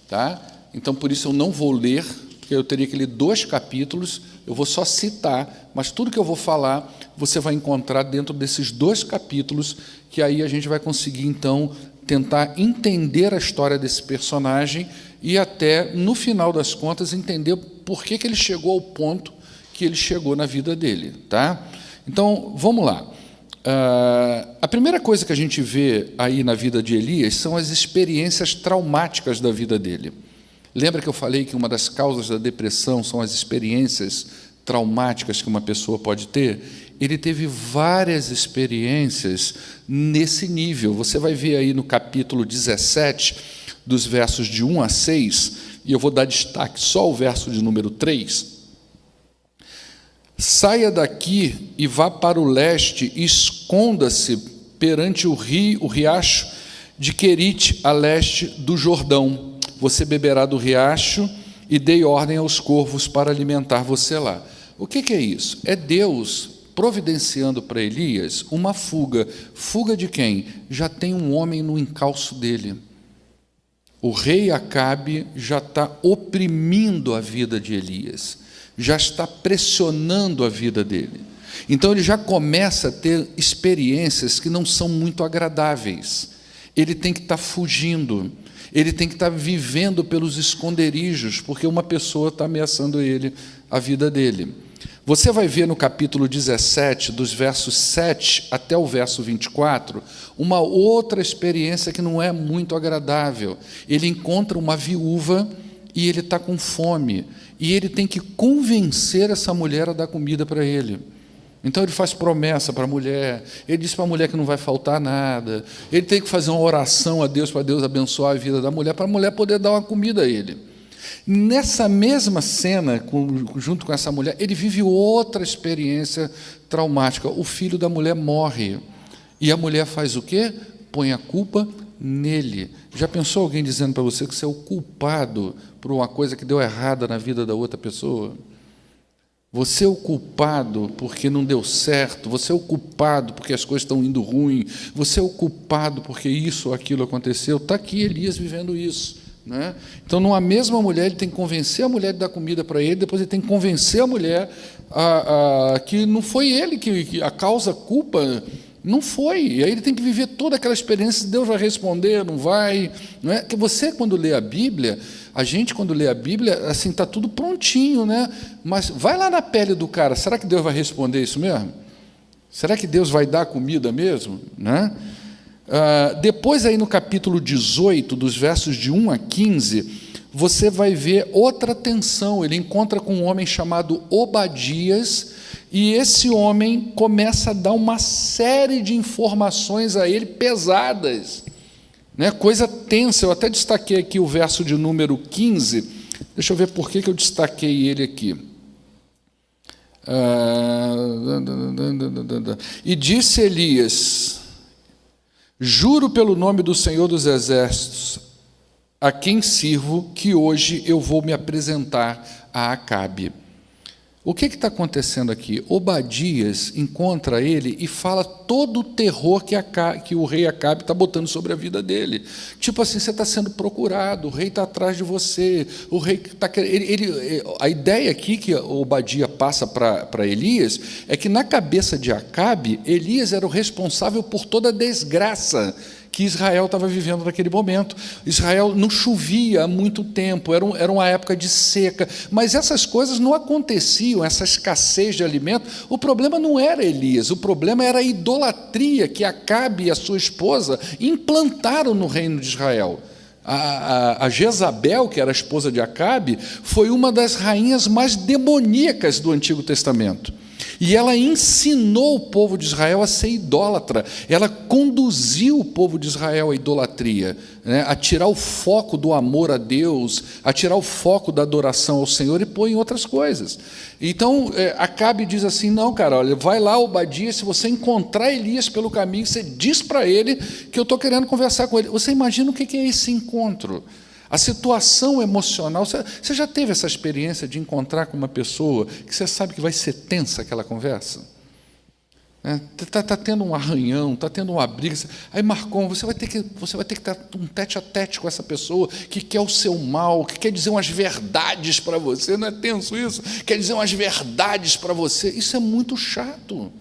S1: tá? Então, por isso eu não vou ler, porque eu teria que ler 2 capítulos, eu vou só citar, mas tudo que eu vou falar, você vai encontrar dentro desses 2 capítulos, que aí a gente vai conseguir, então, tentar entender a história desse personagem e até, no final das contas, entender por que ele chegou ao ponto que ele chegou na vida dele, tá? Então, vamos lá. A primeira coisa que a gente vê aí na vida de Elias são as experiências traumáticas da vida dele. Lembra que eu falei que uma das causas da depressão são as experiências traumáticas que uma pessoa pode ter? Ele teve várias experiências nesse nível. Você vai ver aí no capítulo 17, dos versos de 1 a 6, e eu vou dar destaque só ao verso de número 3. Saia daqui e vá para o leste e esconda-se perante o riacho de Querite, a leste do Jordão. Você beberá do riacho e dei ordem aos corvos para alimentar você lá. O que é isso? É Deus providenciando para Elias uma fuga. Fuga de quem? Já tem um homem no encalço dele. O rei Acabe já está oprimindo a vida de Elias, já está pressionando a vida dele. Então ele já começa a ter experiências que não são muito agradáveis. Ele tem que estar fugindo, ele tem que estar vivendo pelos esconderijos, porque uma pessoa está ameaçando ele, a vida dele. Você vai ver no capítulo 17, dos versos 7 até o verso 24, uma outra experiência que não é muito agradável. Ele encontra uma viúva e ele está com fome, e ele tem que convencer essa mulher a dar comida para ele. Então ele faz promessa para a mulher, ele diz para a mulher que não vai faltar nada, ele tem que fazer uma oração a Deus para Deus abençoar a vida da mulher, para a mulher poder dar uma comida a ele. Nessa mesma cena, junto com essa mulher, ele vive outra experiência traumática. O filho da mulher morre, e a mulher faz o quê? Põe a culpa nele. Já pensou alguém dizendo para você que você é o culpado por uma coisa que deu errada na vida da outra pessoa? Você é o culpado porque não deu certo, você é o culpado porque as coisas estão indo ruim, você é o culpado porque isso ou aquilo aconteceu. Está aqui Elias vivendo isso, né? Então, numa mesma mulher, ele tem que convencer a mulher de dar comida para ele, depois ele tem que convencer a mulher que não foi ele que a causa, a culpa, não foi. E aí ele tem que viver toda aquela experiência, Deus vai responder, não vai. Não é? Porque você, quando lê a Bíblia, a gente, quando lê a Bíblia, assim, está tudo prontinho, né? Mas vai lá na pele do cara, será que Deus vai responder isso mesmo? Será que Deus vai dar comida mesmo? Né? Depois, aí no capítulo 18, dos versos de 1 a 15, você vai ver outra tensão. Ele encontra com um homem chamado Obadias, e esse homem começa a dar uma série de informações a ele pesadas, né? Coisa tensa. Eu até destaquei aqui o verso de número 15, deixa eu ver por que eu destaquei ele aqui. E disse Elias: juro pelo nome do Senhor dos Exércitos, a quem sirvo, que hoje eu vou me apresentar a Acabe. O que está acontecendo aqui? Obadias encontra ele e fala todo o terror que o rei Acabe está botando sobre a vida dele. Tipo assim, você está sendo procurado, o rei está atrás de você, o rei está querendo. A ideia aqui que Obadia passa para Elias é que, na cabeça de Acabe, Elias era o responsável por toda a desgraça que Israel estava vivendo naquele momento. Israel não chovia há muito tempo, era uma época de seca, mas essas coisas não aconteciam, essa escassez de alimento. O problema não era Elias, o problema era a idolatria que Acabe e a sua esposa implantaram no reino de Israel. A Jezabel, que era a esposa de Acabe, foi uma das rainhas mais demoníacas do Antigo Testamento. E ela ensinou o povo de Israel a ser idólatra, ela conduziu o povo de Israel à idolatria, né? A tirar o foco do amor a Deus, a tirar o foco da adoração ao Senhor e pôr em outras coisas. Então, Acabe diz assim: não, cara, olha, vai lá, Obadias, se você encontrar Elias pelo caminho, você diz para ele que eu estou querendo conversar com ele. Você imagina o que é esse encontro? A situação emocional, você já teve essa experiência de encontrar com uma pessoa que você sabe que vai ser tensa aquela conversa? Está tendo um arranhão, está tendo uma briga. Aí, Marcon, você vai ter que estar um tete a tete com essa pessoa que quer o seu mal, que quer dizer umas verdades para você. Não é tenso isso? Quer dizer umas verdades para você. Isso é muito chato,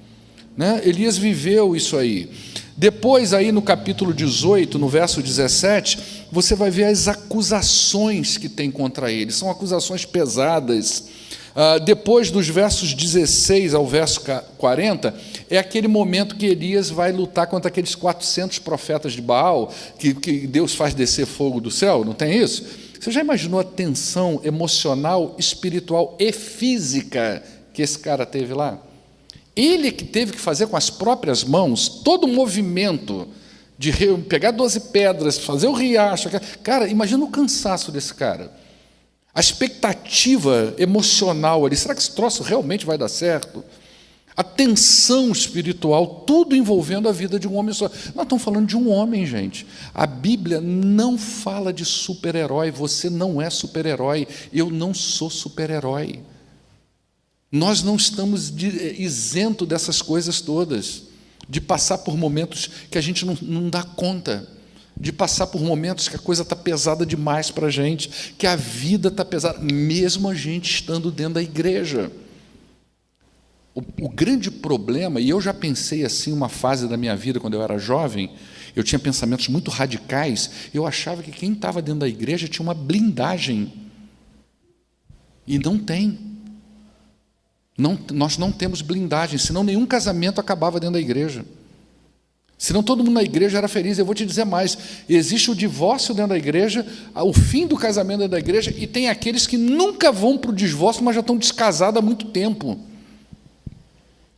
S1: né? Elias viveu isso aí. Depois, aí no capítulo 18, no verso 17, você vai ver as acusações que tem contra ele. São acusações pesadas. Depois dos versos 16 ao verso 40, é aquele momento que Elias vai lutar contra aqueles 400 profetas de Baal, que Deus faz descer fogo do céu, não tem isso? Você já imaginou a tensão emocional, espiritual e física que esse cara teve lá? Ele que teve que fazer com as próprias mãos todo o movimento de pegar 12 pedras, fazer o riacho. Cara, imagina o cansaço desse cara. A expectativa emocional ali, será que esse troço realmente vai dar certo? A tensão espiritual, tudo envolvendo a vida de um homem só. Nós estamos falando de um homem, gente. A Bíblia não fala de super-herói, você não é super-herói, eu não sou super-herói. Nós não estamos isentos dessas coisas todas, de passar por momentos que a gente não dá conta, de passar por momentos que a coisa está pesada demais para a gente, que a vida está pesada, mesmo a gente estando dentro da igreja. O grande problema, e eu já pensei assim uma fase da minha vida, quando eu era jovem, eu tinha pensamentos muito radicais, eu achava que quem estava dentro da igreja tinha uma blindagem, e não tem. Nós não temos blindagem, senão nenhum casamento acabava dentro da igreja. Senão todo mundo na igreja era feliz. Eu vou te dizer mais, existe o divórcio dentro da igreja, o fim do casamento dentro da igreja, e tem aqueles que nunca vão para o divórcio, mas já estão descasados há muito tempo.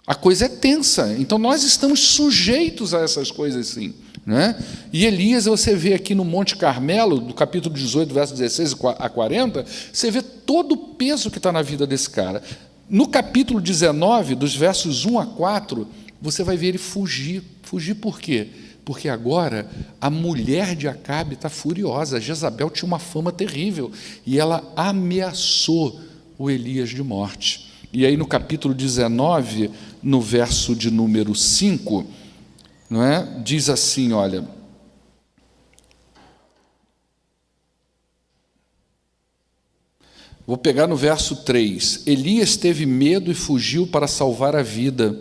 S1: A coisa é tensa, então nós estamos sujeitos a essas coisas sim, né? E Elias, você vê aqui no Monte Carmelo, do capítulo 18, verso 16 a 40, você vê todo o peso que está na vida desse cara. No capítulo 19, dos versos 1 a 4, você vai ver ele fugir. Fugir por quê? Porque agora a mulher de Acabe está furiosa. Jezabel tinha uma fama terrível e ela ameaçou o Elias de morte. E aí no capítulo 19, no verso de número 5, não é? Diz assim, olha... Vou pegar no verso 3. Elias teve medo e fugiu para salvar a vida.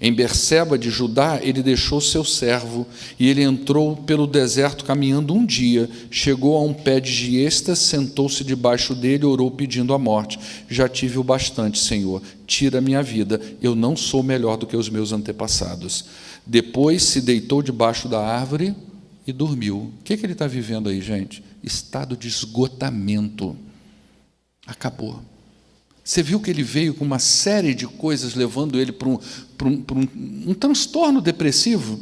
S1: Em Berseba de Judá, ele deixou seu servo, e ele entrou pelo deserto caminhando um dia, chegou a um pé de giesta, sentou-se debaixo dele e orou pedindo a morte. Já tive o bastante, Senhor, tira a minha vida, eu não sou melhor do que os meus antepassados. Depois se deitou debaixo da árvore e dormiu. O que ele está vivendo aí, gente? Estado de esgotamento. Acabou. Você viu que ele veio com uma série de coisas levando ele para um transtorno depressivo?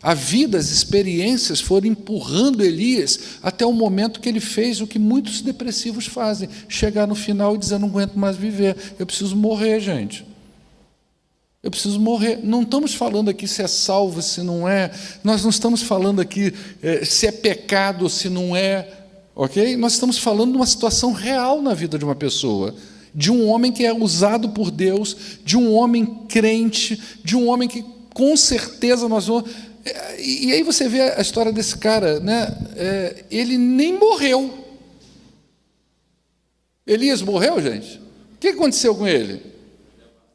S1: A vida, as experiências foram empurrando Elias até o momento que ele fez o que muitos depressivos fazem, chegar no final e dizer, não aguento mais viver, eu preciso morrer, gente. Eu preciso morrer. Não estamos falando aqui se é salvo, se não é. Nós não estamos falando aqui se é pecado, se não é. Ok? Nós estamos falando de uma situação real na vida de uma pessoa, de um homem que é usado por Deus, de um homem crente, de um homem que com certeza nós vamos... E aí você vê a história desse cara, né? Ele nem morreu. Elias morreu, gente? O que aconteceu com ele?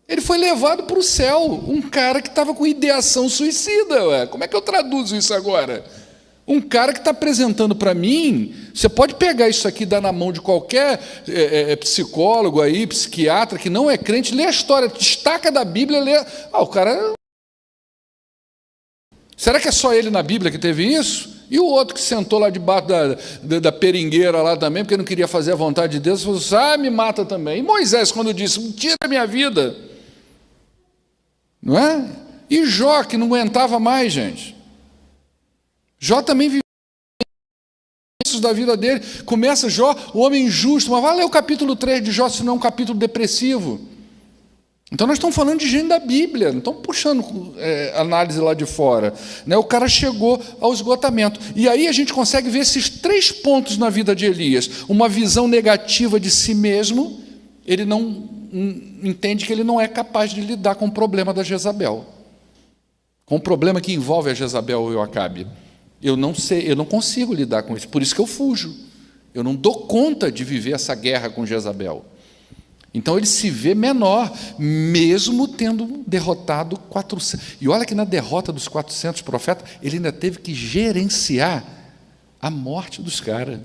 S1: Ele foi levado para o céu, um cara que estava com ideação suicida. Ué. Como é que eu traduzo isso agora? Um cara que está apresentando para mim, você pode pegar isso aqui e dar na mão de qualquer psicólogo aí, psiquiatra, que não é crente, lê a história, destaca da Bíblia, lê... o cara... Será que é só ele na Bíblia que teve isso? E o outro que sentou lá debaixo da peringueira lá também, porque não queria fazer a vontade de Deus, falou assim, me mata também. E Moisés, quando disse, tira a minha vida. Não é? E Jó, que não aguentava mais, gente. Jó também viveu isso da vida dele. Começa Jó, o homem injusto, mas vai ler o capítulo 3 de Jó, se não é um capítulo depressivo. Então nós estamos falando de gente da Bíblia, não estamos puxando análise lá de fora. Né? O cara chegou ao esgotamento. E aí a gente consegue ver esses 3 pontos na vida de Elias. Uma visão negativa de si mesmo, ele não entende que ele não é capaz de lidar com o problema da Jezabel. com o problema que envolve a Jezabel e o Acabe. Eu não sei, eu não consigo lidar com isso, por isso que eu fujo. Eu não dou conta de viver essa guerra com Jezabel. Então ele se vê menor, mesmo tendo derrotado 400. E olha que na derrota dos 400 profetas, ele ainda teve que gerenciar a morte dos caras.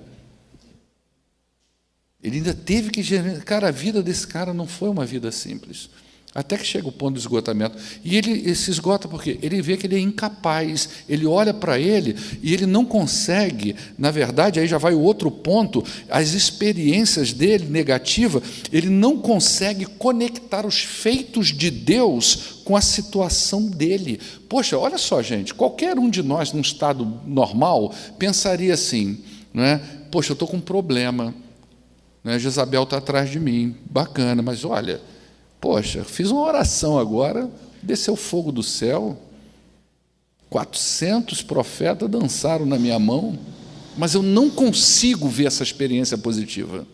S1: Ele ainda teve que gerenciar. Cara, a vida desse cara não foi uma vida simples. Até que chega o ponto do esgotamento. E ele se esgota porque ele vê que ele é incapaz. Ele olha para ele e ele não consegue, na verdade, aí já vai o outro ponto, as experiências dele negativas, ele não consegue conectar os feitos de Deus com a situação dele. Poxa, olha só, gente, qualquer um de nós, num estado normal, pensaria assim, não é? Poxa, eu estou com um problema, né? Jezabel está atrás de mim, bacana, mas olha... Poxa, fiz uma oração agora, desceu fogo do céu, 400 profetas dançaram na minha mão, mas eu não consigo ver essa experiência positiva.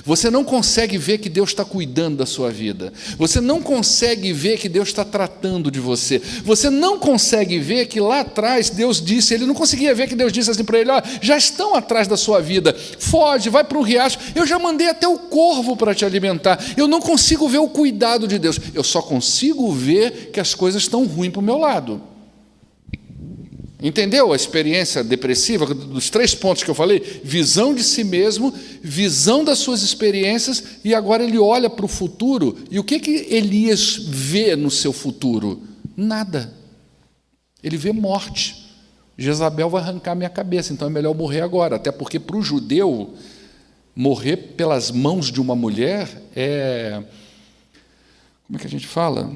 S1: Você não consegue ver que Deus está cuidando da sua vida. Você não consegue ver que Deus está tratando de você. Você não consegue ver que lá atrás Deus disse, ele não conseguia ver que Deus disse assim para ele, ó, já estão atrás da sua vida, foge, vai para o riacho, eu já mandei até o corvo para te alimentar. Eu não consigo ver o cuidado de Deus, eu só consigo ver que as coisas estão ruins para o meu lado. Entendeu a experiência depressiva dos 3 pontos que eu falei? Visão de si mesmo, visão das suas experiências, e agora ele olha para o futuro. E o que Elias vê no seu futuro? Nada. Ele vê morte. Jezabel vai arrancar minha cabeça, então é melhor morrer agora. Até porque para o judeu, morrer pelas mãos de uma mulher é... Como é que a gente fala?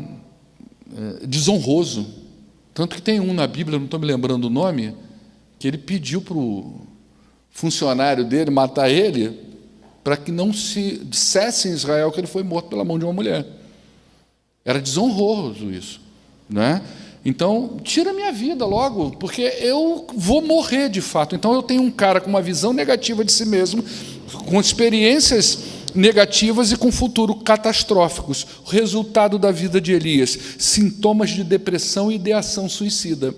S1: Desonroso. Tanto que tem um na Bíblia, não estou me lembrando o nome, que ele pediu para o funcionário dele matar ele, para que não se dissesse em Israel que ele foi morto pela mão de uma mulher. Era desonroso isso, né? Então, tira a minha vida logo, porque eu vou morrer de fato. Então, eu tenho um cara com uma visão negativa de si mesmo, com experiências negativas e com futuro catastróficos. O resultado da vida de Elias, sintomas de depressão e ideação suicida.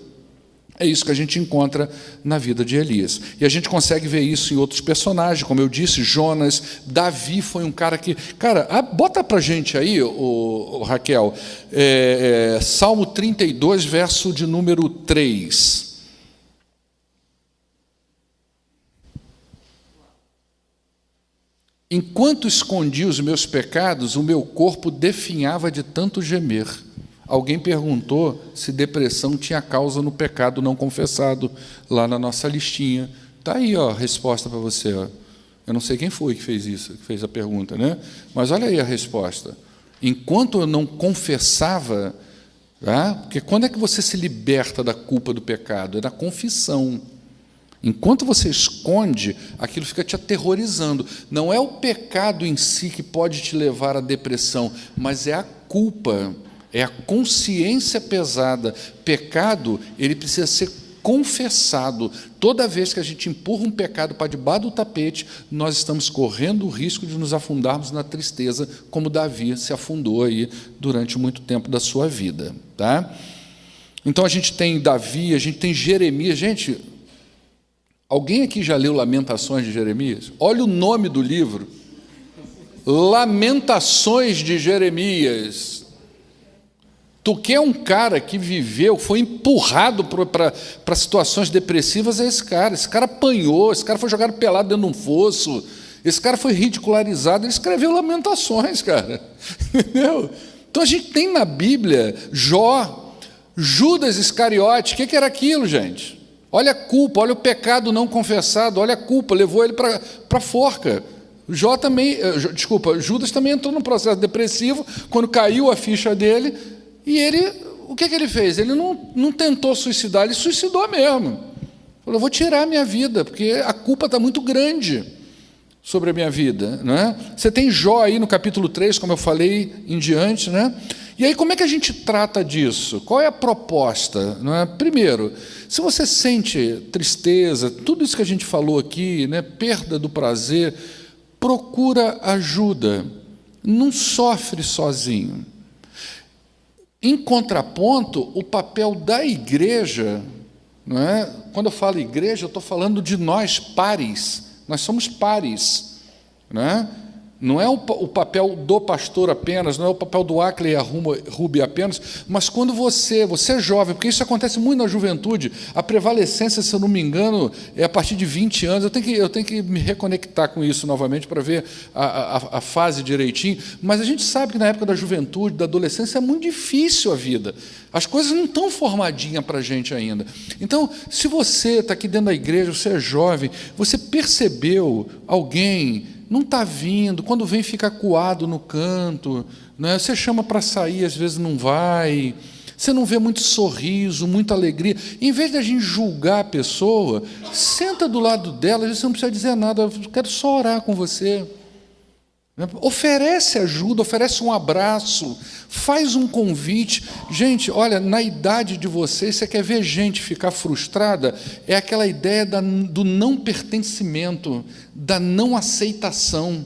S1: É isso que a gente encontra na vida de Elias. E a gente consegue ver isso em outros personagens, como eu disse, Jonas, Davi foi um cara que... Cara, bota para a gente aí, Raquel, Salmo 32, verso de número 3. Enquanto escondia os meus pecados, o meu corpo definhava de tanto gemer. Alguém perguntou se depressão tinha causa no pecado não confessado, lá na nossa listinha. Está aí, ó, a resposta para você. Ó. Eu não sei quem foi que fez isso, que fez a pergunta, né? Mas olha aí a resposta. Enquanto eu não confessava, tá? Porque quando é que você se liberta da culpa do pecado? É na confissão. Enquanto você esconde, aquilo fica te aterrorizando. Não é o pecado em si que pode te levar à depressão, mas é a culpa, é a consciência pesada. Pecado, ele precisa ser confessado. Toda vez que a gente empurra um pecado para debaixo do tapete, nós estamos correndo o risco de nos afundarmos na tristeza, como Davi se afundou aí durante muito tempo da sua vida. Tá? Então a gente tem Davi, a gente tem Jeremias. Gente, alguém aqui já leu Lamentações de Jeremias? Olha o nome do livro. Lamentações de Jeremias. Tu que é um cara que viveu, foi empurrado para situações depressivas, é esse cara. Esse cara apanhou, esse cara foi jogado pelado dentro de um fosso, esse cara foi ridicularizado, ele escreveu Lamentações, cara. Entendeu? Então a gente tem na Bíblia Jó, Judas Iscariote. O que era aquilo, gente? Olha a culpa, olha o pecado não confessado, olha a culpa, levou ele para a forca. Judas também entrou num processo depressivo, quando caiu a ficha dele, e ele, o que ele fez? Ele não tentou suicidar, ele suicidou mesmo. Falou, eu vou tirar a minha vida, porque a culpa está muito grande sobre a minha vida. Não é? Você tem Jó aí no capítulo 3, como eu falei em diante, né? E aí, como é que a gente trata disso? Qual é a proposta? Não é? Primeiro, se você sente tristeza, tudo isso que a gente falou aqui, né, perda do prazer, procura ajuda. Não sofre sozinho. Em contraponto, o papel da igreja, não é? Quando eu falo igreja, eu estou falando de nós, pares. Nós somos pares, não é? Não é o papel do pastor apenas, não é o papel do Ackley e a Ruby apenas, mas quando você é jovem, porque isso acontece muito na juventude, a prevalecência, se eu não me engano, é a partir de 20 anos, eu tenho que me reconectar com isso novamente para ver a fase direitinho, mas a gente sabe que na época da juventude, da adolescência, é muito difícil a vida, as coisas não estão formadinhas para a gente ainda. Então, se você está aqui dentro da igreja, você é jovem, você percebeu alguém não está vindo, quando vem fica acuado no canto, né? Você chama para sair, às vezes não vai, você não vê muito sorriso, muita alegria. Em vez de a gente julgar a pessoa, senta do lado dela, às vezes você não precisa dizer nada, eu quero só orar com você. Oferece ajuda, oferece um abraço, faz um convite. Gente, olha, na idade de vocês, você quer ver gente ficar frustrada? É aquela ideia do não pertencimento, da não aceitação.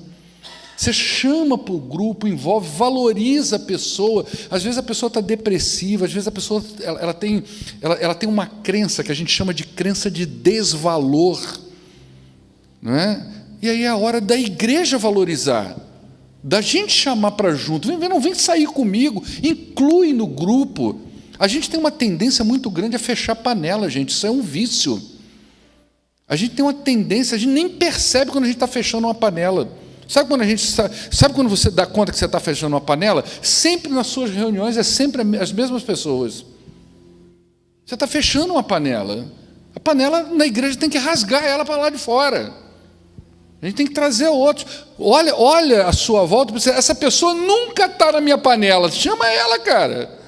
S1: Você chama para o grupo, envolve, valoriza a pessoa. Às vezes a pessoa está depressiva, às vezes a pessoa ela tem uma crença que a gente chama de crença de desvalor, não é? E aí é a hora da igreja valorizar, da gente chamar para junto. Não vem sair comigo, inclui no grupo. A gente tem uma tendência muito grande a fechar panela, gente, isso é um vício. A gente tem uma tendência, a gente nem percebe quando a gente está fechando uma panela. Sabe quando você dá conta que você está fechando uma panela? Sempre nas suas reuniões é sempre as mesmas pessoas. Você está fechando uma panela. A panela na igreja tem que rasgar ela para lá de fora. A gente tem que trazer outros. Olha a sua volta, essa pessoa nunca está na minha panela. Chama ela, cara.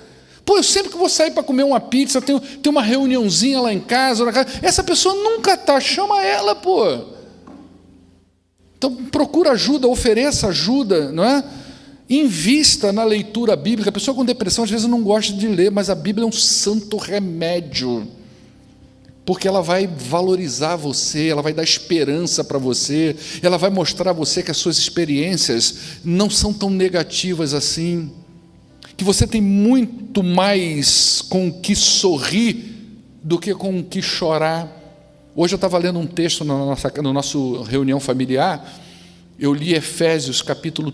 S1: Pô, eu sempre que vou sair para comer uma pizza, tem uma reuniãozinha lá em casa, essa pessoa nunca está, chama ela, pô. Então, procura ajuda, ofereça ajuda, não é? Invista na leitura bíblica. A pessoa com depressão, às vezes, não gosta de ler, mas a Bíblia é um santo remédio. Porque ela vai valorizar você, ela vai dar esperança para você, ela vai mostrar a você que as suas experiências não são tão negativas assim, que você tem muito mais com o que sorrir do que com o que chorar. Hoje eu estava lendo um texto na nossa reunião familiar, eu li Efésios capítulo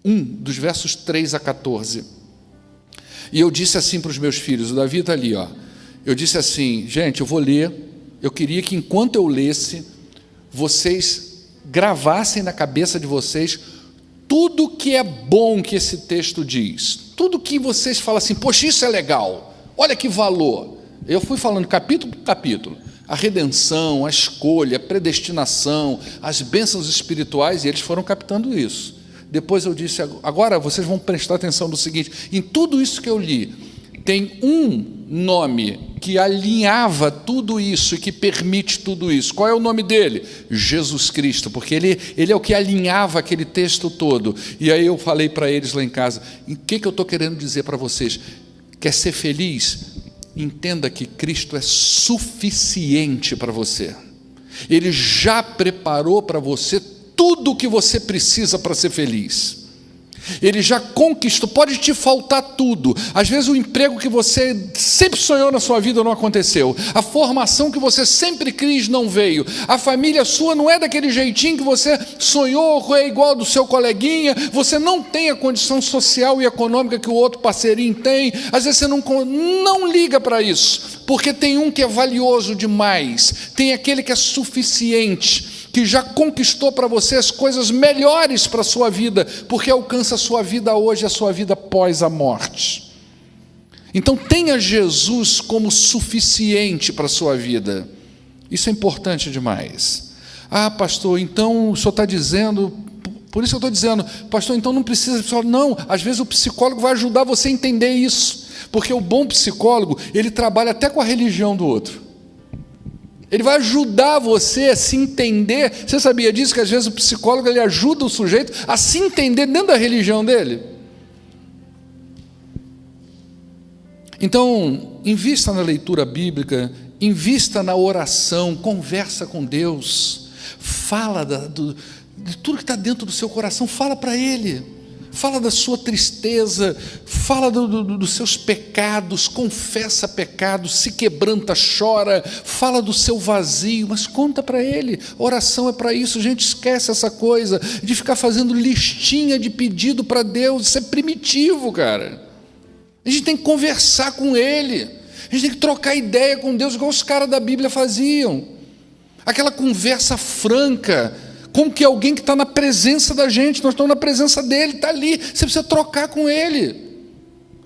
S1: 1, dos versos 3 a 14, e eu disse assim para os meus filhos, o Davi está ali, ó. Eu disse assim, gente, eu vou ler, eu queria que enquanto eu lesse, vocês gravassem na cabeça de vocês tudo que é bom que esse texto diz, tudo que vocês falam assim, poxa, isso é legal, olha que valor. Eu fui falando capítulo por capítulo, a redenção, a escolha, a predestinação, as bênçãos espirituais, e eles foram captando isso. Depois eu disse, agora vocês vão prestar atenção no seguinte, em tudo isso que eu li, tem um nome que alinhava tudo isso e que permite tudo isso. Qual é o nome dele? Jesus Cristo, porque ele é o que alinhava aquele texto todo. E aí eu falei para eles lá em casa, o que eu estou querendo dizer para vocês? Quer ser feliz? Entenda que Cristo é suficiente para você. Ele já preparou para você tudo o que você precisa para ser feliz. Ele já conquistou, pode te faltar tudo. Às vezes o emprego que você sempre sonhou na sua vida não aconteceu. A formação que você sempre quis não veio. A família sua não é daquele jeitinho que você sonhou, é igual do seu coleguinha. Você não tem a condição social e econômica que o outro parceirinho tem. Às vezes você não liga para isso, porque tem um que é valioso demais. Tem aquele que é suficiente, que já conquistou para você as coisas melhores para a sua vida, porque alcança a sua vida hoje, a sua vida após a morte. Então tenha Jesus como suficiente para a sua vida. Isso é importante demais. Ah, pastor, então o senhor está dizendo, por isso eu estou dizendo, pastor, então não precisa, não, às vezes o psicólogo vai ajudar você a entender isso, porque o bom psicólogo, ele trabalha até com a religião do outro. Ele vai ajudar você a se entender. Você sabia disso? Que às vezes o psicólogo ele ajuda o sujeito a se entender dentro da religião dele? Então, invista na leitura bíblica, invista na oração, conversa com Deus, fala de tudo que está dentro do seu coração, fala para Ele. fala da sua tristeza, fala dos seus pecados, confessa pecados, se quebranta, chora, fala do seu vazio, mas conta para Ele. Oração é para isso. A gente esquece essa coisa de ficar fazendo listinha de pedido para Deus. Isso é primitivo, cara. A gente tem que conversar com Ele, a gente tem que trocar ideia com Deus, igual os caras da Bíblia faziam. Aquela conversa franca, como que alguém que está na presença da gente, nós estamos na presença dEle, está ali, você precisa trocar com Ele.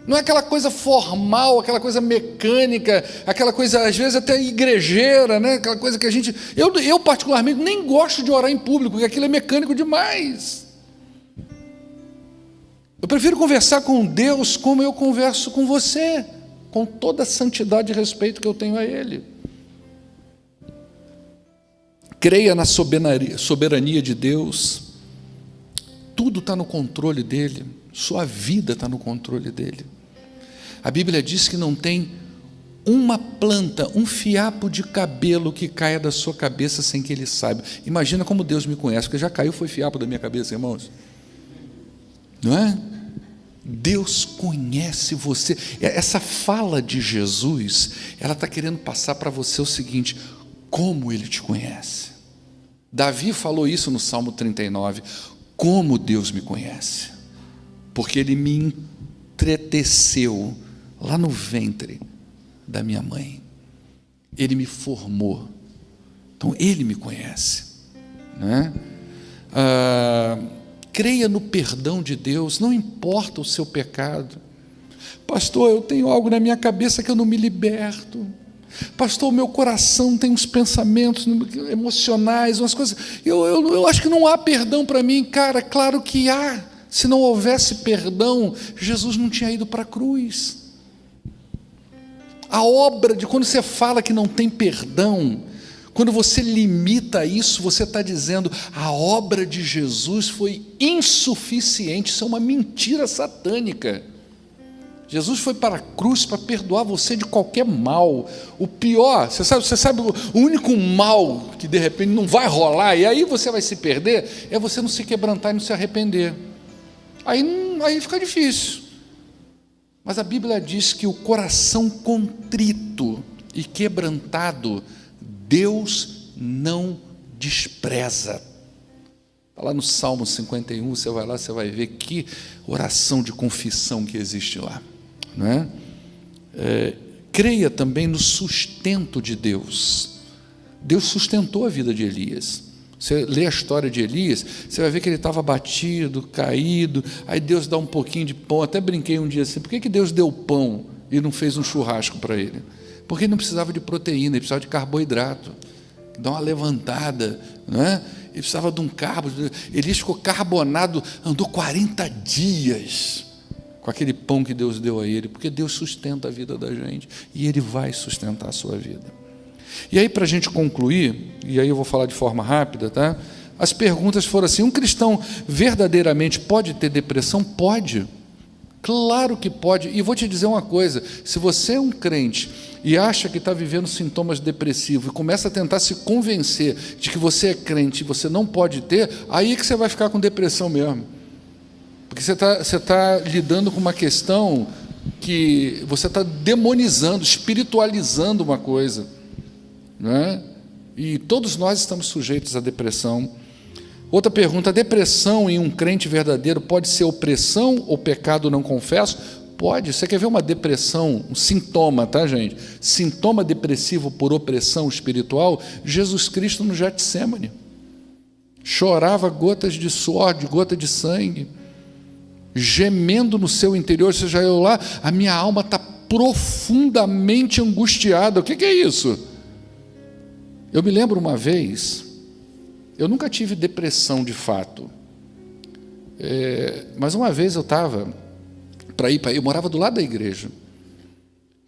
S1: Não é aquela coisa formal, aquela coisa mecânica, aquela coisa, às vezes, até igrejeira, né? Aquela coisa que a gente... Eu particularmente, nem gosto de orar em público, porque aquilo é mecânico demais. Eu prefiro conversar com Deus como eu converso com você, com toda a santidade e respeito que eu tenho a Ele. Creia na soberania de Deus, tudo está no controle dEle, sua vida está no controle dEle. A Bíblia diz que não tem uma planta, um fiapo de cabelo que caia da sua cabeça sem que Ele saiba. Imagina como Deus me conhece, porque já caiu, foi fiapo da minha cabeça, irmãos. Não é? Deus conhece você. Essa fala de Jesus, ela está querendo passar para você o seguinte: como Ele te conhece. Davi falou isso no Salmo 39, como Deus me conhece, porque Ele me entreteceu lá no ventre da minha mãe, Ele me formou, então Ele me conhece, né? Creia no perdão de Deus, não importa o seu pecado. Pastor, eu tenho algo na minha cabeça que eu não me liberto. Pastor, meu coração tem uns pensamentos emocionais, umas coisas, eu acho que não há perdão para mim. Cara, claro que há. Se não houvesse perdão, Jesus não tinha ido para a cruz. A obra de, quando você fala que não tem perdão, quando você limita isso, você está dizendo, a obra de Jesus foi insuficiente. Isso é uma mentira satânica. Jesus foi para a cruz para perdoar você de qualquer mal. O pior, você sabe o único mal que de repente não vai rolar, e aí você vai se perder, é você não se quebrantar e não se arrepender. Aí fica difícil. Mas a Bíblia diz que o coração contrito e quebrantado, Deus não despreza. Está lá no Salmo 51, você vai lá, você vai ver que oração de confissão que existe lá, não é? Creia também no sustento de Deus. Deus sustentou a vida de Elias. Você lê a história de Elias, você vai ver que ele estava abatido, caído, aí Deus dá um pouquinho de pão. Até brinquei um dia assim, por que Deus deu pão e não fez um churrasco para ele? Porque ele não precisava de proteína, ele precisava de carboidrato, dá uma levantada, não é? Ele precisava de um carbo. Elias ficou carbonado, andou 40 dias com aquele pão que Deus deu a ele, porque Deus sustenta a vida da gente, e Ele vai sustentar a sua vida. E aí, para a gente concluir, e aí eu vou falar de forma rápida, tá? As perguntas foram assim: um cristão verdadeiramente pode ter depressão? Pode. Claro que pode. E vou te dizer uma coisa: se você é um crente e acha que está vivendo sintomas depressivos e começa a tentar se convencer de que você é crente e você não pode ter, aí é que você vai ficar com depressão mesmo. Porque você tá lidando com uma questão que você está demonizando, espiritualizando uma coisa, não é? E todos nós estamos sujeitos à depressão. Outra pergunta: a depressão em um crente verdadeiro pode ser opressão ou pecado não confesso? Pode. Você quer ver uma depressão, um sintoma, tá, gente? Sintoma depressivo por opressão espiritual? Jesus Cristo no Getsêmani chorava gotas de suor, de gota de sangue, gemendo no seu interior. Você já eu lá, a minha alma está profundamente angustiada. O que é isso? Eu me lembro uma vez, eu nunca tive depressão de fato, mas uma vez eu estava para ir, eu morava do lado da igreja.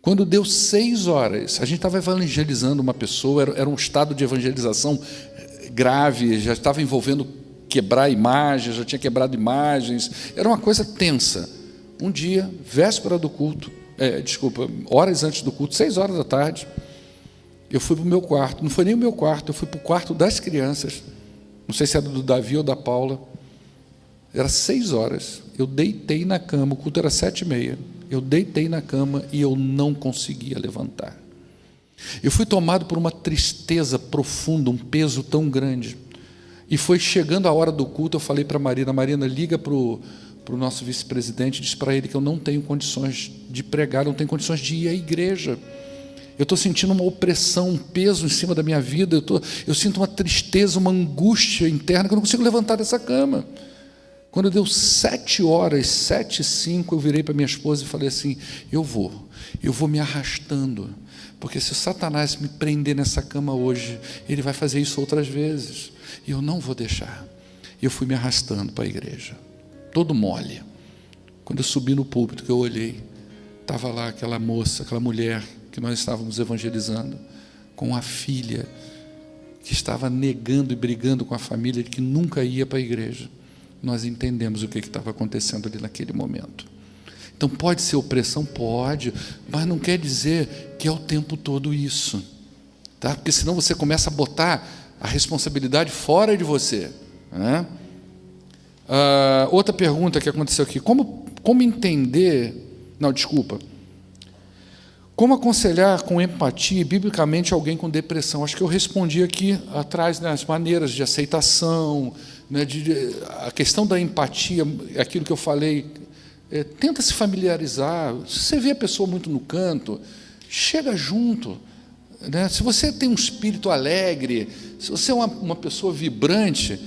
S1: Quando deu 6 horas, a gente estava evangelizando uma pessoa, era um estado de evangelização grave, já estava envolvendo quebrar imagens, já tinha quebrado imagens, era uma coisa tensa. Um dia, véspera do culto, horas antes do culto, 6 horas da tarde, eu fui para o meu quarto. Não foi nem o meu quarto, eu fui para o quarto das crianças, não sei se era do Davi ou da Paula. Era 6 horas, eu deitei na cama, o culto era 7h30, eu deitei na cama e eu não conseguia levantar. Eu fui tomado por uma tristeza profunda, um peso tão grande. E foi chegando a hora do culto, eu falei para a Marina: Marina, liga para o nosso vice-presidente, diz para ele que eu não tenho condições de pregar, não tenho condições de ir à igreja. Eu estou sentindo uma opressão, um peso em cima da minha vida, eu sinto uma tristeza, uma angústia interna, que eu não consigo levantar dessa cama. Quando deu 7 horas, 7h05, eu virei para minha esposa e falei assim: eu vou me arrastando, porque se o Satanás me prender nessa cama hoje, ele vai fazer isso outras vezes, e eu não vou deixar. E eu fui me arrastando para a igreja, todo mole. Quando eu subi no púlpito, que eu olhei, estava lá aquela moça, aquela mulher que nós estávamos evangelizando, com a filha, que estava negando e brigando com a família, de que nunca ia para a igreja. Nós entendemos o que estava acontecendo ali naquele momento. Então, pode ser opressão? Pode, mas não quer dizer que é o tempo todo isso, tá? Porque senão você começa a botar a responsabilidade fora de você, né? Outra pergunta que aconteceu aqui: como entender, como aconselhar com empatia, biblicamente, alguém com depressão? Acho que eu respondi aqui atrás, né, as maneiras de aceitação, né, a questão da empatia, aquilo que eu falei, tenta se familiarizar. Se você vê a pessoa muito no canto, chega junto, né? Se você tem um espírito alegre, se você é uma pessoa vibrante,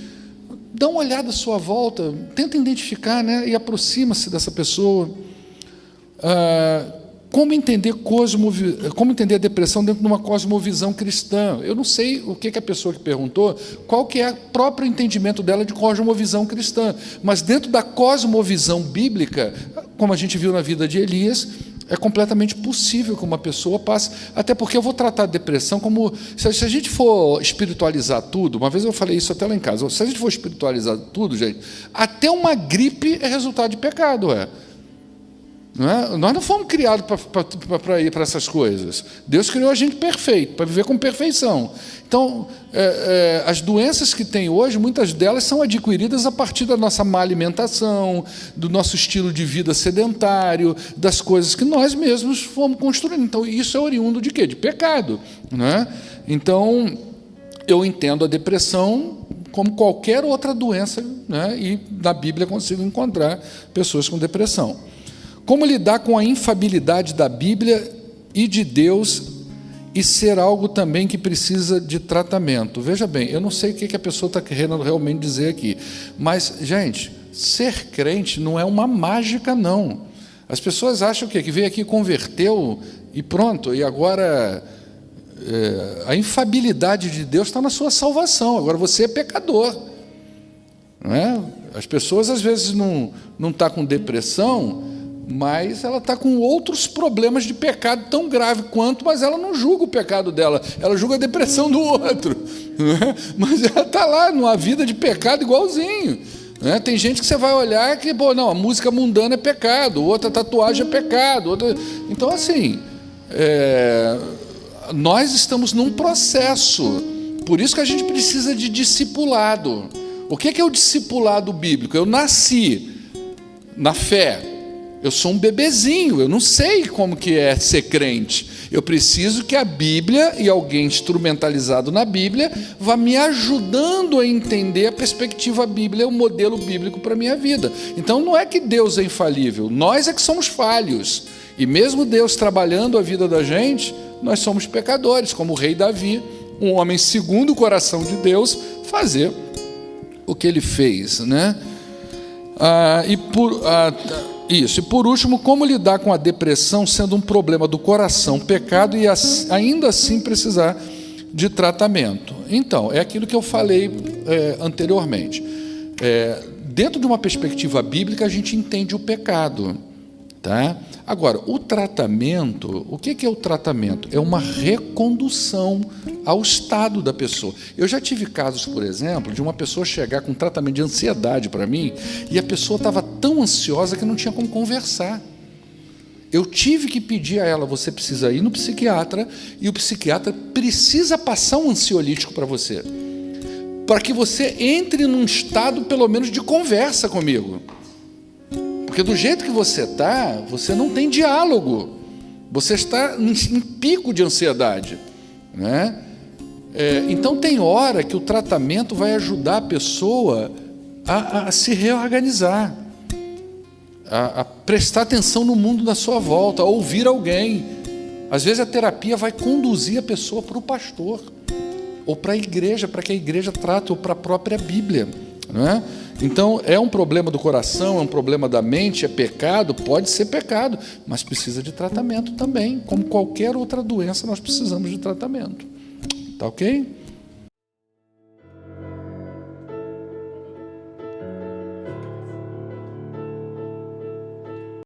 S1: dá uma olhada à sua volta, tenta identificar, né, e aproxima-se dessa pessoa. Como entender a depressão dentro de uma cosmovisão cristã? Eu não sei o que a pessoa que perguntou, qual que é o próprio entendimento dela de cosmovisão cristã, mas dentro da cosmovisão bíblica, como a gente viu na vida de Elias, é completamente possível que uma pessoa passe, até porque eu vou tratar a depressão como, se a gente for espiritualizar tudo, uma vez eu falei isso até lá em casa, se a gente for espiritualizar tudo, gente, até uma gripe é resultado de pecado, Não é? Nós não fomos criados para ir para essas coisas. Deus criou a gente perfeito, para viver com perfeição. Então, as doenças que tem hoje, muitas delas são adquiridas a partir da nossa má alimentação, do nosso estilo de vida sedentário, das coisas que nós mesmos fomos construindo. Então, isso é oriundo de quê? De pecado. Não é? Então, eu entendo a depressão como qualquer outra doença, né? E na Bíblia consigo encontrar pessoas com depressão. Como lidar com a infabilidade da Bíblia e de Deus e ser algo também que precisa de tratamento? Veja bem, eu não sei o que a pessoa está querendo realmente dizer aqui, mas, gente, ser crente não é uma mágica, não. As pessoas acham que veio aqui, converteu e pronto, e agora a infabilidade de Deus está na sua salvação, agora você é pecador. Não é? As pessoas, às vezes, não estão com depressão, mas ela está com outros problemas de pecado tão grave quanto, mas ela não julga o pecado dela, ela julga a depressão do outro, né? Mas ela está lá numa vida de pecado igualzinho, né? Tem gente que você vai olhar que, não, a música mundana é pecado, outra tatuagem é pecado, então assim, nós estamos num processo, por isso que a gente precisa de discipulado. O que é o discipulado bíblico? Eu nasci na fé, eu sou um bebezinho, eu não sei como que é ser crente. Eu preciso que a Bíblia e alguém instrumentalizado na Bíblia vá me ajudando a entender a perspectiva bíblica, o modelo bíblico para a minha vida. Então não é que Deus é infalível, nós é que somos falhos. E mesmo Deus trabalhando a vida da gente, nós somos pecadores, como o rei Davi, um homem segundo o coração de Deus, fazer o que ele fez, né? E por último, como lidar com a depressão sendo um problema do coração, pecado, e ainda assim precisar de tratamento? Então, é aquilo que eu falei anteriormente. Dentro de uma perspectiva bíblica, a gente entende o pecado, tá? Agora, o tratamento, o que é o tratamento? É uma recondução ao estado da pessoa. Eu já tive casos, por exemplo, de uma pessoa chegar com tratamento de ansiedade para mim, e a pessoa estava tão ansiosa que não tinha como conversar. Eu tive que pedir a ela: você precisa ir no psiquiatra, e o psiquiatra precisa passar um ansiolítico para você. para que você entre num estado, pelo menos, de conversa comigo. Porque do jeito que você está, você não tem diálogo. Você está em pico de ansiedade, né? Então tem hora que o tratamento vai ajudar a pessoa a se reorganizar, a prestar atenção no mundo da sua volta, a ouvir alguém. Às vezes a terapia vai conduzir a pessoa para o pastor, ou para a igreja, para que a igreja trate, ou para a própria Bíblia, não é? Então, é um problema do coração, é um problema da mente, é pecado, pode ser pecado, mas precisa de tratamento também. Como qualquer outra doença, nós precisamos de tratamento. Tá ok?